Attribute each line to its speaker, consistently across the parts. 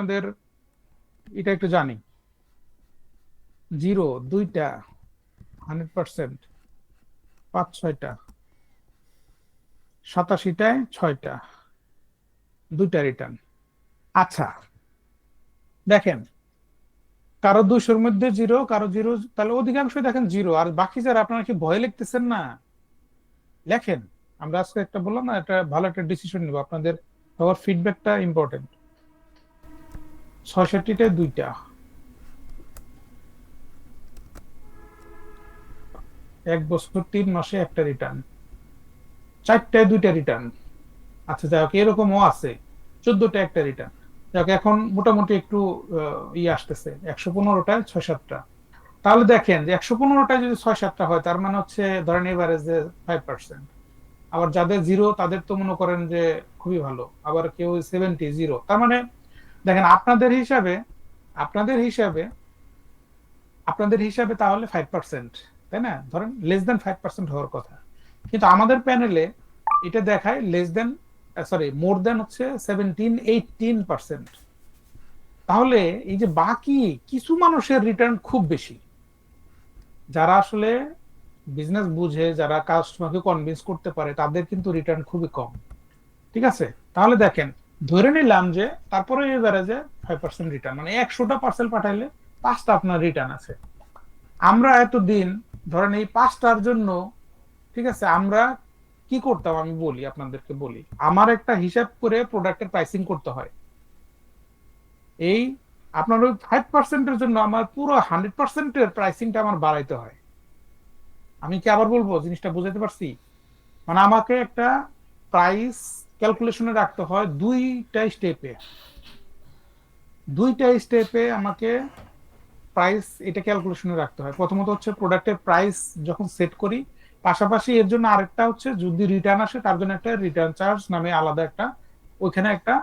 Speaker 1: আপনাদের এটা একটু জানি। জিরো দুইটা, 100%, পাঁচ ছয়টা, 87টায় ছয়টা, দুইটা রিটার্ন। আচ্ছা, দেখেন, কারো 200-র মধ্যে জিরো, কারো জিরো, তাহলে অধিকাংশ দেখেন জিরো। আর বাকি যারা, আপনারা কি ভয় লিখতেছেন না? লেখেন। আমরা আজকে একটা বললাম না, একটা ভালো একটা ডিসিশন নিব, আপনাদের সবার ফিডব্যাকটা ইম্পর্টেন্ট। 66টায় দুইটা, 1 বছর 3 মাসে একটা রিটার্ন, 4টায় দুইটা রিটার্ন। আচ্ছা যাই হোক, এরকমও আছে 14টা একটা রিটার্ন। যাক, এখন মোটামুটি একটু আসতেছে 115টায় 6-7টা। তাহলে দেখেন যে 115টায় যদি 6-7টা হয়, তার মানে হচ্ছে ধরেন এভারেজে 5%। আবার যাদের জিরো তাদের তো মনে করেন যে খুবই ভালো, আবার কেউ 70 জিরো, তার মানে দেখেন আপনাদের হিসাবে আপনাদের হিসাবে তাহলে 5%, তাই না? ধরেন লেস দেন 5% হওয়ার কথা, কিন্তু আমাদের প্যানেলে এটা দেখায় লেস দেন, সরি, মোর দেন হচ্ছে 17-18%। তাহলে এই যে বাকি কিছু মানুষের রিটার্ন খুব বেশি, যারা আসলে বিজনেস বুঝে, যারা কাস্টমারকে কনভিন্স করতে পারে, তাদের কিন্তু রিটার্ন খুবই কম। ঠিক আছে? তাহলে দেখেন, ধরে নিলাম যে তারপরে এভারেজে 5% রিটার্ন, মানে 100টা পার্সেল পাঠাইলে 5টা আপনার রিটার্ন আছে। আমরা এতদিন ধরেন এই 5টার জন্য, ঠিক আছে, আমরা কি করতাম আমি বলি, আপনাদেরকে বলি। আমার একটা হিসাব করে প্রোডাক্টের প্রাইসিং করতে হয়। এই আপনার ওই 5%-এর জন্য আমার পুরো 100%-এর প্রাইসিংটা আমার বাড়াইতে হয়। আমি কি আবার বলবো, জিনিসটা বুঝাতে পারছি? মানে আমাকে একটা প্রাইস ক্যালকুলেশনে রাখতে হয় দুইটা স্টেপে আমাকে প্রাইস এটা ক্যালকুলেশনে রাখতে হয়। প্রথমত হচ্ছে প্রোডাক্টের প্রাইস যখন সেট করি, পাশাপাশি এর জন্য আরেকটা হচ্ছে, যদি রিটার্ন আসে তার জন্য একটা রিটার্ন চার্জ নামে আলাদা একটা, ওইখানে একটা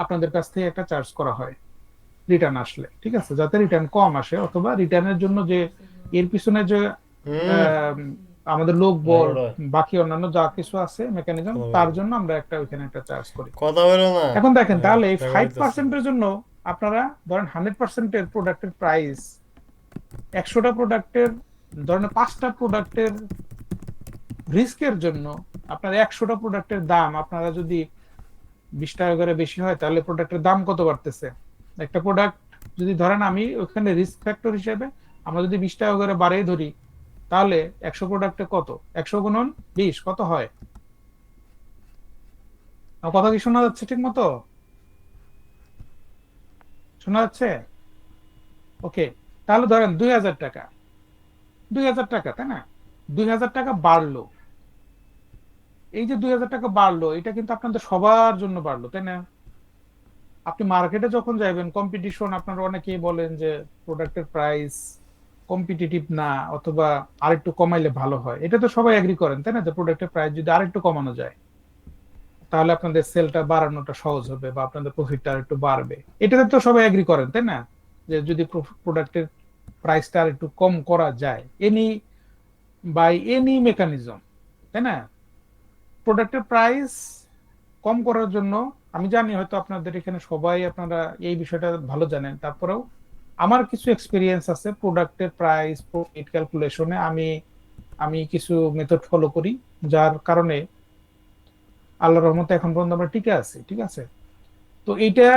Speaker 1: আপনাদের কাছ থেকে একটা চার্জ করা হয় রিটার্ন আসলে, ঠিক আছে, যাতে রিটার্ন কম আসে, অথবা রিটার্নের জন্য যে এর পিছনে যে
Speaker 2: হুম।
Speaker 1: আহ, আমাদের লোক বল,
Speaker 2: বড়
Speaker 1: বাকি অন্যান্য যা কিছু আছে মেকানিজম,
Speaker 2: কথা
Speaker 1: তার
Speaker 2: বলো,
Speaker 1: জন্য আমরা একটা ওইখানে একটা চার্জ করি।
Speaker 2: কথা বলো না।
Speaker 1: এখন দেখেন, তাহলে এই
Speaker 2: দেখা
Speaker 1: ফাইভ
Speaker 2: হইতেছে।
Speaker 1: পার্সেন্টের জন্য আপনারা ধরেন 100%-এর প্রোডাক্টের প্রাইস, 100টা প্রোডাক্টের, ধরেন 5টা প্রোডাক্টের রিস্কের জন্য আপনার 100টা প্রোডাক্টের দাম আপনারা যদি 20 টাকা করে বেশি হয়, তাহলে প্রোডাক্টের দাম কত বাড়তেছে? একটা প্রোডাক্ট যদি ধরেন, আমি ওখানে রিস্ক ফ্যাক্টর হিসেবে আমরা যদি 20 টাকা করে বাড়িয়ে ধরি, তাহলে 100 প্রোডাক্টে কত, 100 গুণন 20 কত হয়? আমার কথা কি শোনা যাচ্ছে ঠিক মতো? শোনা যাচ্ছে? ওকে। তাহলে ধরেন 2000 টাকা, 2000 টাকা, তাই না? 2000 টাকা বাড়লো। এই যে 2000 টাকা বাড়লো, এটা কিন্তু আপনাদের সবার জন্য বাড়লো, তাই না? আপনি মার্কেটে যখন যাবেন, কম্পিটিশন, আপনারা অনেকেই বলেন যে প্রোডাক্টের প্রাইস কম্পিটিটিভ না, অথবা আরেকটু কমাইলে ভালো হয়। এটা তো সবাই এগ্রি করেন, তাই না, যে প্রোডাক্টের প্রাইস যদি আরেকটু কমানো যায়, তাহলে আপনাদের সেলটা বাড়ানোটা সহজ হবে, বা আপনাদের প্রফিটটা আরেকটু বাড়বে। এটাতে তো সবাই এগ্রি করেন, তাই না, যে যদি প্রোডাক্টের প্রাইসটা আরেকটু কম করা যায়, এনি বাই এনি মেকানিজম, তাই না? প্রোডাক্টের প্রাইস কম করার জন্য, আমি জানি হয়তো আপনাদের এখানে সবাই আপনারা এই বিষয়টা ভালো জানেন, তারপরেও আমার কিছু এক্সপিরিয়েন্স আছে প্রোডাক্টের প্রাইস প্রফিট ক্যালকুলেশনে। আমি আমি কিছু মেথড ফলো করি, যার কারণে আল্লাহর রহমতে এখন পর্যন্ত আমরা টিকে আছি। ঠিক আছে? তো এইটা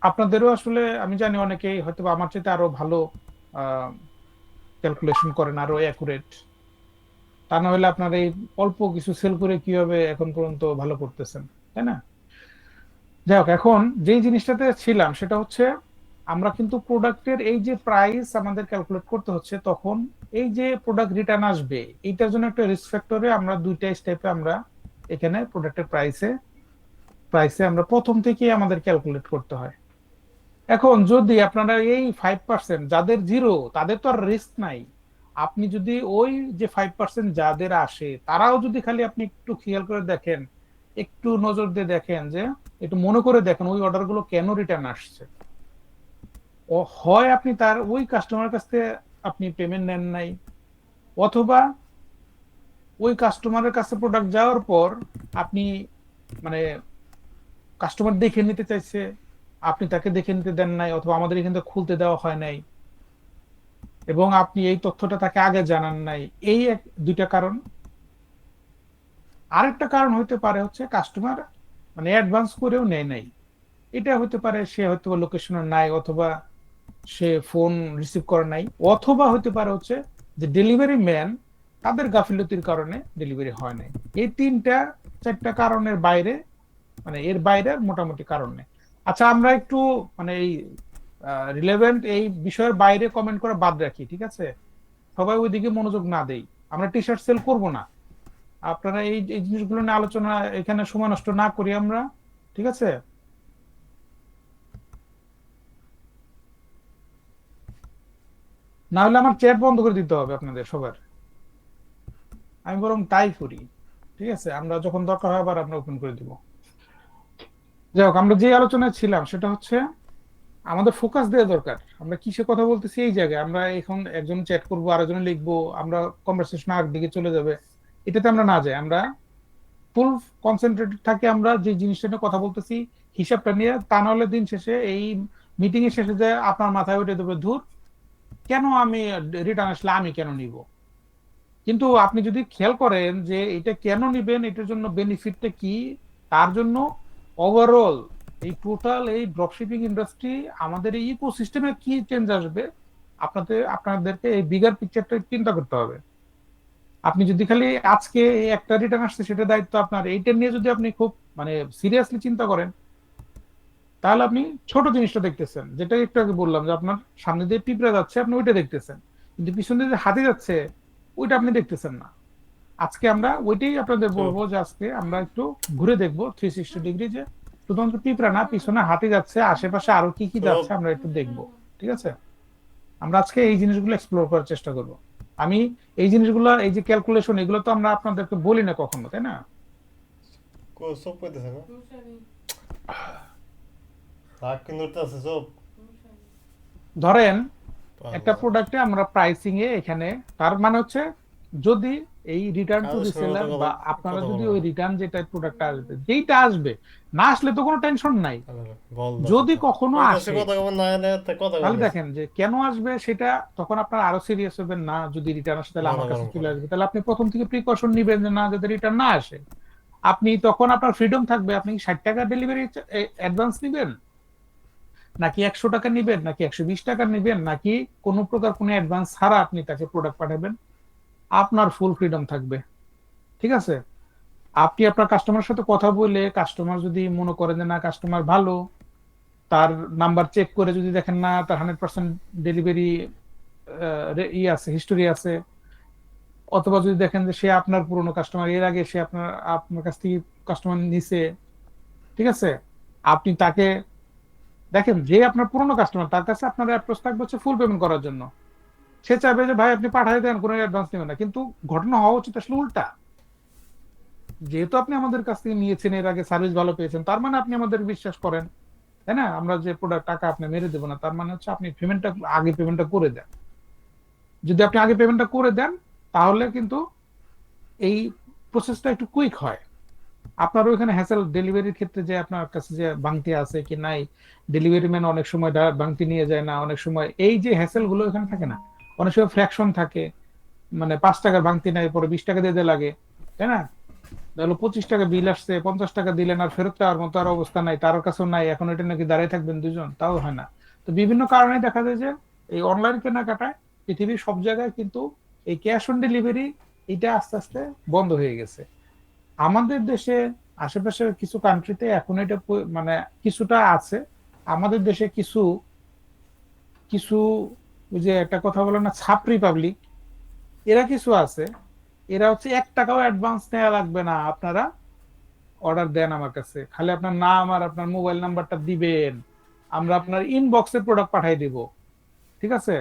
Speaker 1: আপনাদেরও আসলে আমি জানি অনেকেই হয়তো বা আমার চাইতে আরো ভালো ক্যালকুলেশন করেন, আরো অ্যাকুরেট। তা না হলে আপনার এই অল্প কিছু সেল করে কিভাবে এখন পর্যন্ত ভালো করতেছেন, তাই না? যাই হোক, এখন যেই জিনিসটাতে ছিলাম সেটা হচ্ছে, আমরা কিন্তু প্রোডাক্টের এই যে প্রাইস আমাদের ক্যালকুলেট করতে হচ্ছে, তখন এই যে প্রোডাক্ট রিটার্ন আসবে, এইটার জন্য একটা রিস্ক ফ্যাক্টরে আমরা দুইটা স্টেপে আমরা এখানে প্রোডাক্টের প্রাইসে প্রাইসে আমরা প্রথম থেকেই আমাদের ক্যালকুলেট করতে হয়। এখন যদি আপনারা এই 5%, যাদের জিরো, তাদের তো আর রিস্ক নাই। আপনি যদি ওই যে 5% যাদের আসে, তারাও যদি খালি আপনি একটু খেয়াল করে দেখেন, একটু নজর দিয়ে দেখেন, যে একটু মনে করে দেখেন ওই অর্ডার গুলো কেন রিটার্ন আসছে। ও হয় আপনি তার ওই কাস্টমার কাছ থেকে আপনি পেমেন্ট নেন নাই, অথবা ওই কাস্টমারের কাছে প্রোডাক্ট যাওয়ার পর আপনি, মানে, কাস্টমার দেখে নিতে চাইছে, আপনি তাকে দেখে নিতে দেন নাই, অথবা আমাদের এখান থেকে খুলতে দেওয়া হয় নাই, এবং আপনি এই তথ্যটা তাকে আগে জানান নাই। এই দুইটা কারণ। আরেকটা কারণ হইতে পারে হচ্ছে কাস্টমার মানে অ্যাডভান্স করেও নেয় নাই। এটা হতে পারে সে হয়তো লোকেশনে নাই, অথবা সে ফোন রিসিভ করে নাই, অথবা হতে পারে হচ্ছে যে ডেলিভারি ম্যান তাদের গাফিলতির কারণে ডেলিভারি হয় নাই। এই তিনটা চারটা কারণের বাইরে, মানে এর বাইরে আর মোটামুটি কারণ নেই। আচ্ছা, আমরা একটু মানে এই রিলেভেন্ট এই বিষয়ের বাইরে কমেন্ট করে বাদ রাখি, ঠিক আছে? সবাই ওইদিকে মনোযোগ না দেই। আমরা টি শার্ট সেল করবো না। আপনারা এই এই জিনিসগুলো নিয়ে আলোচনা এখানে সময় নষ্ট না করি আমরা, ঠিক আছে? না হলে আমার চ্যাট বন্ধ করে দিতে হবে আপনাদের সবার। আমি বরং তাই করি, ঠিক আছে? আমরা যখন দরকার হয় আবার আমরা ওপেন করে দিব। যাই হোক, আমরা যে আলোচনায় ছিলাম সেটা হচ্ছে আমাদের ফোকাস দেওয়া দরকার। আমরা কিসে কথা বলতেছি এই জায়গায়। আমরা এখন একজন চ্যাট করবো, আরেকজন লিখবো, আমরা কনভারসেশন আগ দিকে চলে যাবে, এটাতে আমরা না যাই। আমরা ফুল কনসেন্ট্রেটেড থাকি আমরা যে জিনিসটা নিয়ে কথা বলতেছি, হিসাবটা নিয়ে। তা নাহলে দিন শেষে এই মিটিং এর শেষে যে আপনার মাথায় উঠে দেবে, ধুর, কেন আমি রিটার্ন আসলে আমি কেন নিব? কিন্তু আপনি যদি খেয়াল করেন যে এটা কেন নিবেন, এটার জন্য বেনিফিটটা কি, তার জন্য ওভারঅল এই টোটাল এই ড্রপশিপিং ইন্ডাস্ট্রি, আমাদের এই ইকোসিস্টেমে কি চেঞ্জ আসবে, আপনাদেরকে এই বিগার পিকচারটা চিন্তা করতে হবে। আপনি যদি খালি আজকে এই একটা রিটার্ন আসছে সেটা দায়িত্ব আপনার, এইটা নিয়ে যদি আপনি খুব মানে সিরিয়াসলি চিন্তা করেন, তাহলে আপনি ছোট জিনিসটা দেখতেছেন। যেটা একটু আগে বললাম যে আপনার সামনে দিয়ে পিঁপড়া যাচ্ছে, আপনি ওইটা দেখতেছেন, কিন্তু পিছন দিয়ে যে হাতি যাচ্ছে ওইটা আপনি দেখতেছেন না। আজকে আমরা ওইটাই আপনাদের বলবো যে আজকে আমরা একটু ঘুরে দেখবো 360 ডিগ্রি, যে শুধুমাত্র পিঁপড়া না, পিছনে হাতি যাচ্ছে, আশেপাশে আরো কি কি যাচ্ছে আমরা একটু দেখবো, ঠিক আছে? আমরা আজকে এই জিনিসগুলো এক্সপ্লোর করার চেষ্টা করব। আমি এই জিনিসগুলো, এই যে ক্যালকুলেশন, এগুলো তো আমরা আপনাদেরকে বলি না কখনো, তাই না?
Speaker 2: সব কইতেছে না, লাখ কিলোতে আছে সব।
Speaker 1: ধরেন একটা
Speaker 2: পাগল।
Speaker 1: প্রোডাক্টে আমরা প্রাইসিং এ এখানে, তার মানে হচ্ছে যদি এই রিটার্ন টু
Speaker 2: কাজের সময় মতো
Speaker 1: রিসেলার
Speaker 2: কথা
Speaker 1: বা আপনারা
Speaker 2: কথা
Speaker 1: যদি
Speaker 2: বলো
Speaker 1: ওই
Speaker 2: না।
Speaker 1: রিটার্ন যেটা প্রোডাক্টটা আসবে, যেইটা আসবে, না আসলে তো কোনো টেনশন নাই।
Speaker 2: বল দাস
Speaker 1: যদি
Speaker 2: একটা
Speaker 1: কখনো
Speaker 2: কইতাছে
Speaker 1: আসে,
Speaker 2: কথা কব না এলে তা কথা কব
Speaker 1: তাহলে
Speaker 2: না।
Speaker 1: দেখেন যে কেন আসবে সেটা, তখন আপনারা আরো সিরিয়াস হবেন না। যদি রিটার্ন আসে তাহলে
Speaker 2: মাথা
Speaker 1: আমার কাছে
Speaker 2: গরম
Speaker 1: চলে
Speaker 2: করে।
Speaker 1: আসবে, তাহলে আপনি প্রথম থেকে প্রিকশন নিবেন যে না, যাতে রিটার্ন না আসে। আপনি তখন আপনার ফ্রিডম থাকবে, আপনি কি 60 টাকা ডেলিভারি অ্যাডভান্স নিবেন, নাকি 100 টাকা নিবেন, নাকি 120 টাকা নিবেন, নাকি কোনো প্রকার কোনো অ্যাডভান্স ছাড়া আপনি তাকে প্রোডাক্ট পাঠাবেন। আপনার ফুল ফ্রিডম থাকবে, ঠিক আছে? আপনি আপনার কাস্টমারের সাথে কথা বলে, কাস্টমার যদি মনে করেন যে না কাস্টমার ভালো, তার নাম্বার চেক করে যদি দেখেন না তার 100% ডেলিভারি ই আছে, হিস্টোরি আছে, অথবা যদি দেখেন যে সে আপনার পুরনো কাস্টমার, এর আগে সে আপনার আপনার কাছ থেকে কাস্টমার নিছে, ঠিক আছে? আপনি তাকে দেখেন যে আপনার পুরনো কাস্টমার, তার কাছে আপনার অ্যাপ্রোচ থাকবে হচ্ছে ফুল পেমেন্ট করার জন্য। সে চাইবে যে ভাই আপনি পাঠিয়ে দেন, কোনো অ্যাডভান্স নেবেন না। কিন্তু ঘটনা হওয়া উচিত আসলে উল্টা। যেহেতু আপনি আমাদের কাছ থেকে নিয়েছেন, এর আগে সার্ভিস ভালো পেয়েছেন, তার মানে আপনি আমাদের বিশ্বাস করেন, তাই না? আমরা যে প্রোডাক্ট টাকা আপনি মেরে দেবো না, তার মানে হচ্ছে আপনি পেমেন্টটা আগে পেমেন্টটা করে দেন। যদি আপনি আগে পেমেন্টটা করে দেন, তাহলে কিন্তু এই প্রসেসটা একটু কুইক হয়। আপনার ওইখানে হ্যাসেল ডেলিভারির ক্ষেত্রে যে আপনার কাছে যে ভাঙতি আছে কি নাই, ডেলিভারি ম্যান অনেক সময় ভাঙতি নিয়ে যায় না, অনেক সময় এই যে হ্যাসেল গুলো এখানে থাকে না। অনেক সময় ফ্র্যাকশন থাকে, মানে 5 টাকার ভাঙতি নাই, পরে 20 টাকা দিয়ে লাগে, তাই না? তাহলে 25 টাকা বিল আসছে, 50 টাকা দিলেন, আর ফেরত দেওয়ার মতো আর অবস্থা নাই, তার কাছেও নাই, এখন এটা নাকি দাঁড়িয়ে থাকবেন দুজন, তাও হয় না। তো বিভিন্ন কারণে দেখা যায় যে এই অনলাইন কেনাকাটায় পৃথিবীর সব জায়গায় কিন্তু এই ক্যাশ অন ডেলিভারি এটা আস্তে আস্তে বন্ধ হয়ে গেছে। আমাদের দেশে আশেপাশের কিছু কান্ট্রিতে এখন এটা মানে কিছুটা আছে। আমাদের দেশে কিছু কিছু ওই যে একটা কথা বলে না, ছাপরি পাবলিক, এরা কিছু আছে। এরা হচ্ছে 1 টাকাও অ্যাডভান্স নেওয়া লাগবে না, আপনারা অর্ডার দেন আমার কাছে, খালি আপনার নাম আর আপনার মোবাইল নাম্বারটা দিবেন, আমরা আপনার ইনবক্সে প্রোডাক্ট পাঠিয়ে দিব, ঠিক আছে?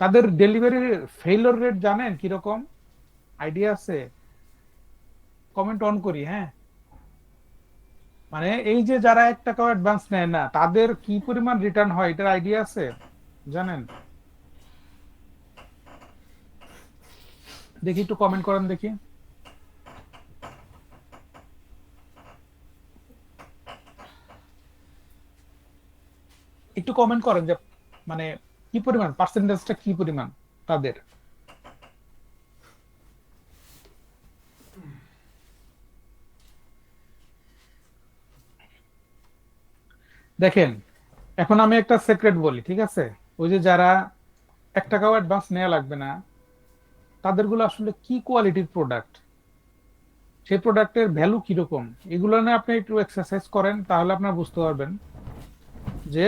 Speaker 1: তাদের ডেলিভারি ফেইলর রেট জানেন কিরকম? আইডিয়া আছে? কমেন্ট অন করি, হ্যাঁ। মানে এই যে যারা 1 টাকাও অ্যাডভান্স নেয় না, তাদের কি পরিমাণ রিটার্ন হয় এটার আইডিয়া আছে, জানেন? দেখি একটু কমেন্ট করেন দেখি। একটু কমেন্ট করেন যে মানে কি পরিমাণ, পার্সেন্টেজটা কি পরিমাণ তাদের। দেখেন, এখন আমি একটা সিক্রেট বলি, ঠিক আছে? ওই যে যারা 1 টাকাও অ্যাডভান্স নেওয়া লাগবে না, তাদেরগুলো আসলে কি কোয়ালিটির প্রোডাক্ট, সেই প্রোডাক্টের ভ্যালু কিরকম, এগুলো নিয়ে আপনি একটু এক্সারসাইজ করেন, তাহলে আপনার বুঝতে পারবেন যে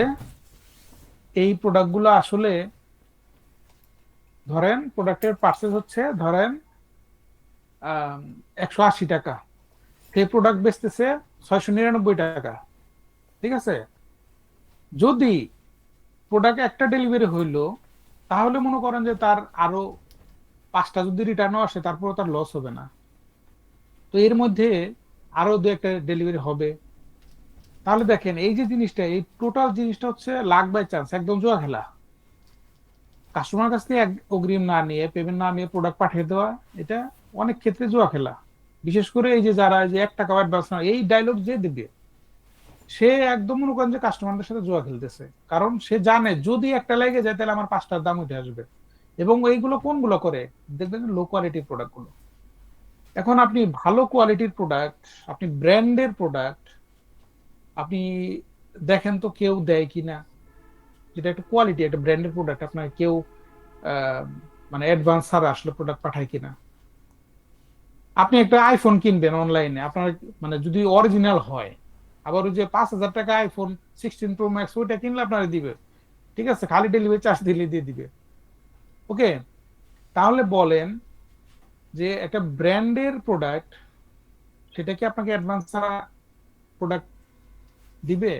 Speaker 1: এই প্রোডাক্টগুলো আসলে, ধরেন প্রোডাক্টের পার্সেস হচ্ছে ধরেন 180 টাকা, সেই প্রোডাক্ট বেচতেছে 699 টাকা, ঠিক আছে? যদি প্রোডাক্ট একটা ডেলিভারি হইলো, তাহলে মনে করেন যে তার আরো 5টা যদি রিটার্নও আসে, তারপরে তার লস হবে না। তো এর মধ্যে আরো 2 একটা ডেলিভারি হবে। তাহলে দেখেন এই যে জিনিসটা, এই টোটাল জিনিসটা হচ্ছে লাক বাই চান্স, একদম জুয়া খেলা। কাস্টমার কাছ থেকে অগ্রিম না নিয়ে, পেমেন্ট না নিয়ে প্রোডাক্ট পাঠিয়ে দেওয়া, এটা অনেক ক্ষেত্রে জুয়া খেলা। বিশেষ করে এই যে যারা এই যে 1 টাকা অ্যাডভান্স না, এই ডায়লগ যে দিবে, সে একদম মনে করেন যে কাস্টমারদের সাথে জুয়া খেলতেছে। কারণ সে জানে যদি একটা লেগে যায় তাহলে আমার 5টার দাম উঠে আসবে। এবং এইগুলো কোনগুলো করে, দেখবেন লো কোয়ালিটির প্রোডাক্ট গুলো। এখন আপনি ভালো কোয়ালিটির প্রোডাক্ট, আপনি ব্র্যান্ডের প্রোডাক্ট আপনি দেখেন তো কেউ দেয় কিনা, যেটা একটা কোয়ালিটি, একটা ব্র্যান্ডের প্রোডাক্ট আপনার কেউ আহ, মানে অ্যাডভান্স ছাড়া আসলে প্রোডাক্ট পাঠায় কিনা। আপনি একটা আইফোন কিনবেন অনলাইনে, আপনার মানে যদি অরিজিনাল হয়, আবার ওই যে 5,000 টাকা আইফোন 16 প্রো ম্যাক্স ওইটা কিনলে আপনারা দিবে, ঠিক আছে, খালি ডেলিভারি চার্জ দিলে দিয়ে দিবে। ওকে, তাহলে বলেন যে একটা ব্র্যান্ডের প্রোডাক্ট, সেটা কি আপনাকে অ্যাডভান্স ছাড়া প্রোডাক্ট দিবে,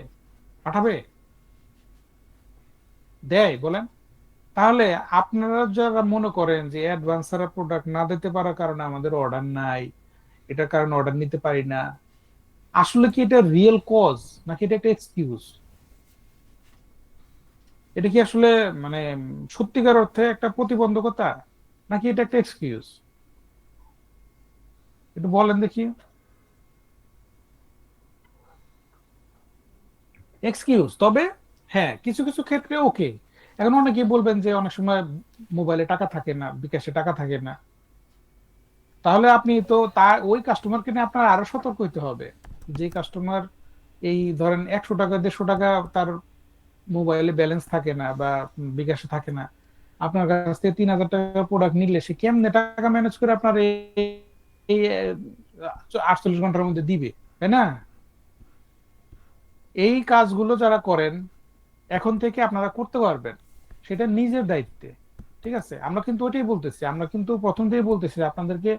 Speaker 1: পাঠাবে? দেয় বলেন? তাহলে আপনারা যারা মনে করেন যে অ্যাডভান্স ছাড়া প্রোডাক্ট না দিতে পারার কারণে আমাদের অর্ডার নাই, এটার কারণে অর্ডার নিতে পারি না, আসলে কি এটা রিয়েল কজ, নাকি এটা একটা এক্সকিউজ? এটা কি আসলে মানে সত্যিকার অর্থে একটা প্রতিবন্ধকতা, নাকি এটা একটা এক্সকিউজ? একটু বলেন দেখি। এক্সকিউজ, তবে হ্যাঁ কিছু কিছু ক্ষেত্রে ওকে। এখন অনেকেই বলবেন যে অনেক সময় মোবাইলে টাকা থাকে না, বিকাশে টাকা থাকে না। তাহলে আপনি তো ওই কাস্টমারকে নিয়ে আপনার আরো সতর্ক হইতে হবে। যে কাস্টমার এই ধরেন 100 টাকা 150 টাকা তার মোবাইলে ব্যালেন্স থাকে না বা বিকাশে থাকে না, আপনার কাছ থেকে 3,000 টাকা প্রোডাক্ট নিলে সে কেমনে টাকা ম্যানেজ করে আপনার এই এই, 48 ঘন্টার মধ্যে দিবে, তাই না? এই কাজগুলো যারা করেন, এখন থেকে আপনারা করতে পারবেন, সেটা নিজের দায়িত্বে। ঠিক আছে, আমরা কিন্তু ওইটাই বলতেছি, আমরা কিন্তু প্রথম থেকেই বলতেছি আপনাদেরকে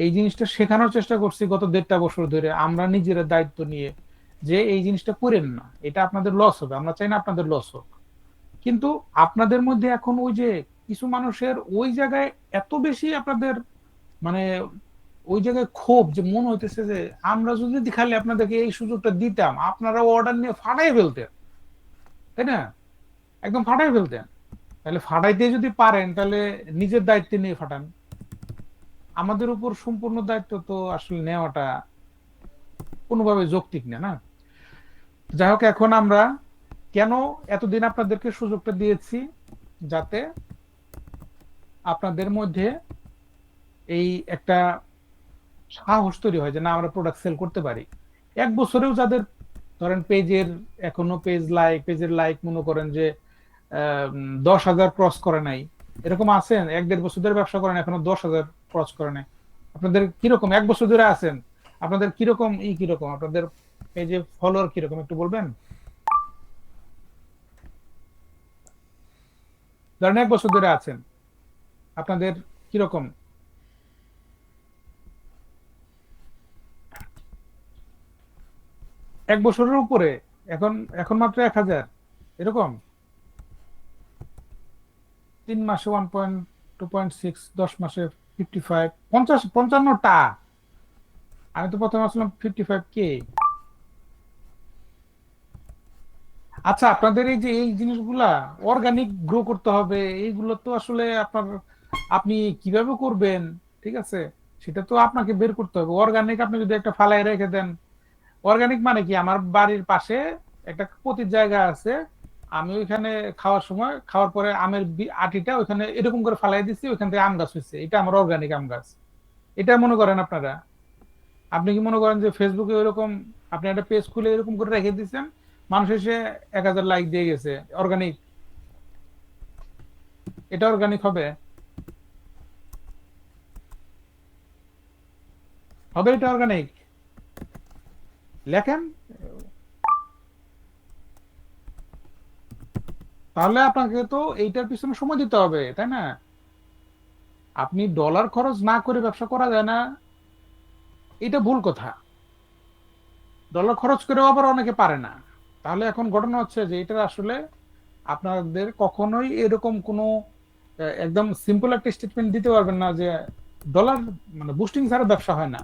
Speaker 1: এই জিনিসটা শেখানোর চেষ্টা করছি গত 1.5 বছর ধরে, আমরা নিজেরা দায়িত্ব নিয়ে, যে এই জিনিসটা করেন না, এটা আপনাদের লস হবে, আমরা চাই না আপনাদের লস হোক। কিন্তু আপনাদের মধ্যে এখন ওই যে কিছু মানুষের ওই জায়গায় এত বেশি আপনাদের মানে ওই জায়গায় ক্ষোভ, যে মনে হইতেছে যে আমরা যদি খালি আপনাদেরকে এই সুযোগটা দিতাম, আপনারা অর্ডার নিয়ে ফাটাই ফেলতেন, তাই না? একদম ফাটাই ফেলতেন। তাহলে ফাটাইতে যদি পারেন, তাহলে নিজের দায়িত্ব নিয়ে ফাটান। আমাদের উপর সম্পূর্ণ দায়িত্ব তো আসলে নেওয়াটা কোনোভাবে যৌক্তিক না, না? যাই হোক, এখন আমরা কেন এতদিন আপনাদেরকে সুযোগটা দিয়েছি, যাতে আপনাদের মধ্যে এই একটা সাহস তৈরি হয় যে না, আমরা প্রোডাক্ট সেল করতে পারি। 1 বছরেও যাদের ধরেন পেজের, এখনো পেজের লাইক মনে করেন যে 10,000 ক্রস করে নাই, এরকম আছেন 1-1.5 বছর ধরে ব্যবসা করেন, এখনো 10,000 ক্রস করে নাই। আপনাদের কিরকম 1 বছর ধরে আছেন, আপনাদের কিরকম কিরকম আপনাদের পেজে ফলোয়ার কিরকম একটু বলবেন? ধরেন 1 বছর ধরে আছেন, আপনাদের কিরকম? 1 বছরের উপরে? এখন এখন মাত্র 1,000 এরকম? 3 মাসে 1.2.6, 10 মাসে 55, 55টা। আমি তো প্রথমে আসলাম 55K। আচ্ছা, আপনাদের এই যে এই জিনিসগুলা অর্গানিক গ্রো করতে হবে, এইগুলো তো আসলে আপনি কিভাবে করবেন, ঠিক আছে, সেটা তো আপনাকে বের করতে হবে। অর্গানিক আপনি যদি একটা ফালায় রেখে দেন, অর্গানিক মানে কি, আমার বাড়ির পাশে একটা পতির জায়গা আছে, আমি ওইখানে খাওয়ার সময়, খাওয়ার পরে আমের আটিটা ওইখানে এরকম করে ফালাই দিচ্ছি, ওইখান থেকে আম গাছ হয়েছে, এটা আমার অর্গানিক আম গাছ। এটা মনে করেন আপনারা, আপনি কি মনে করেন যে ফেসবুকে ওইরকম আপনি একটা পেজ খুলে এরকম করে রেখে দিচ্ছেন, মানুষ এসে 1000 লাইক দিয়ে গেছে, অর্গানিক? এটা অর্গানিক হবে? হবে এটা অর্গানিক? লেখেন। তাহলে আপনাকে তো এইটার পিছনে সময় দিতে হবে, তাই না? আপনি ডলার খরচ না করে ব্যবসা করা যায় না, এটা ভুল কথা। ডলার খরচ করেও আবার অনেকে পারে না। তাহলে এখন ঘটনা হচ্ছে যে এটা আসলে আপনাদের কখনোই এরকম কোনো একদম সিম্পল একটা স্টেটমেন্ট দিতে পারবেন না যে ডলার মানে বুস্টিং ছাড়া ব্যবসা হয় না।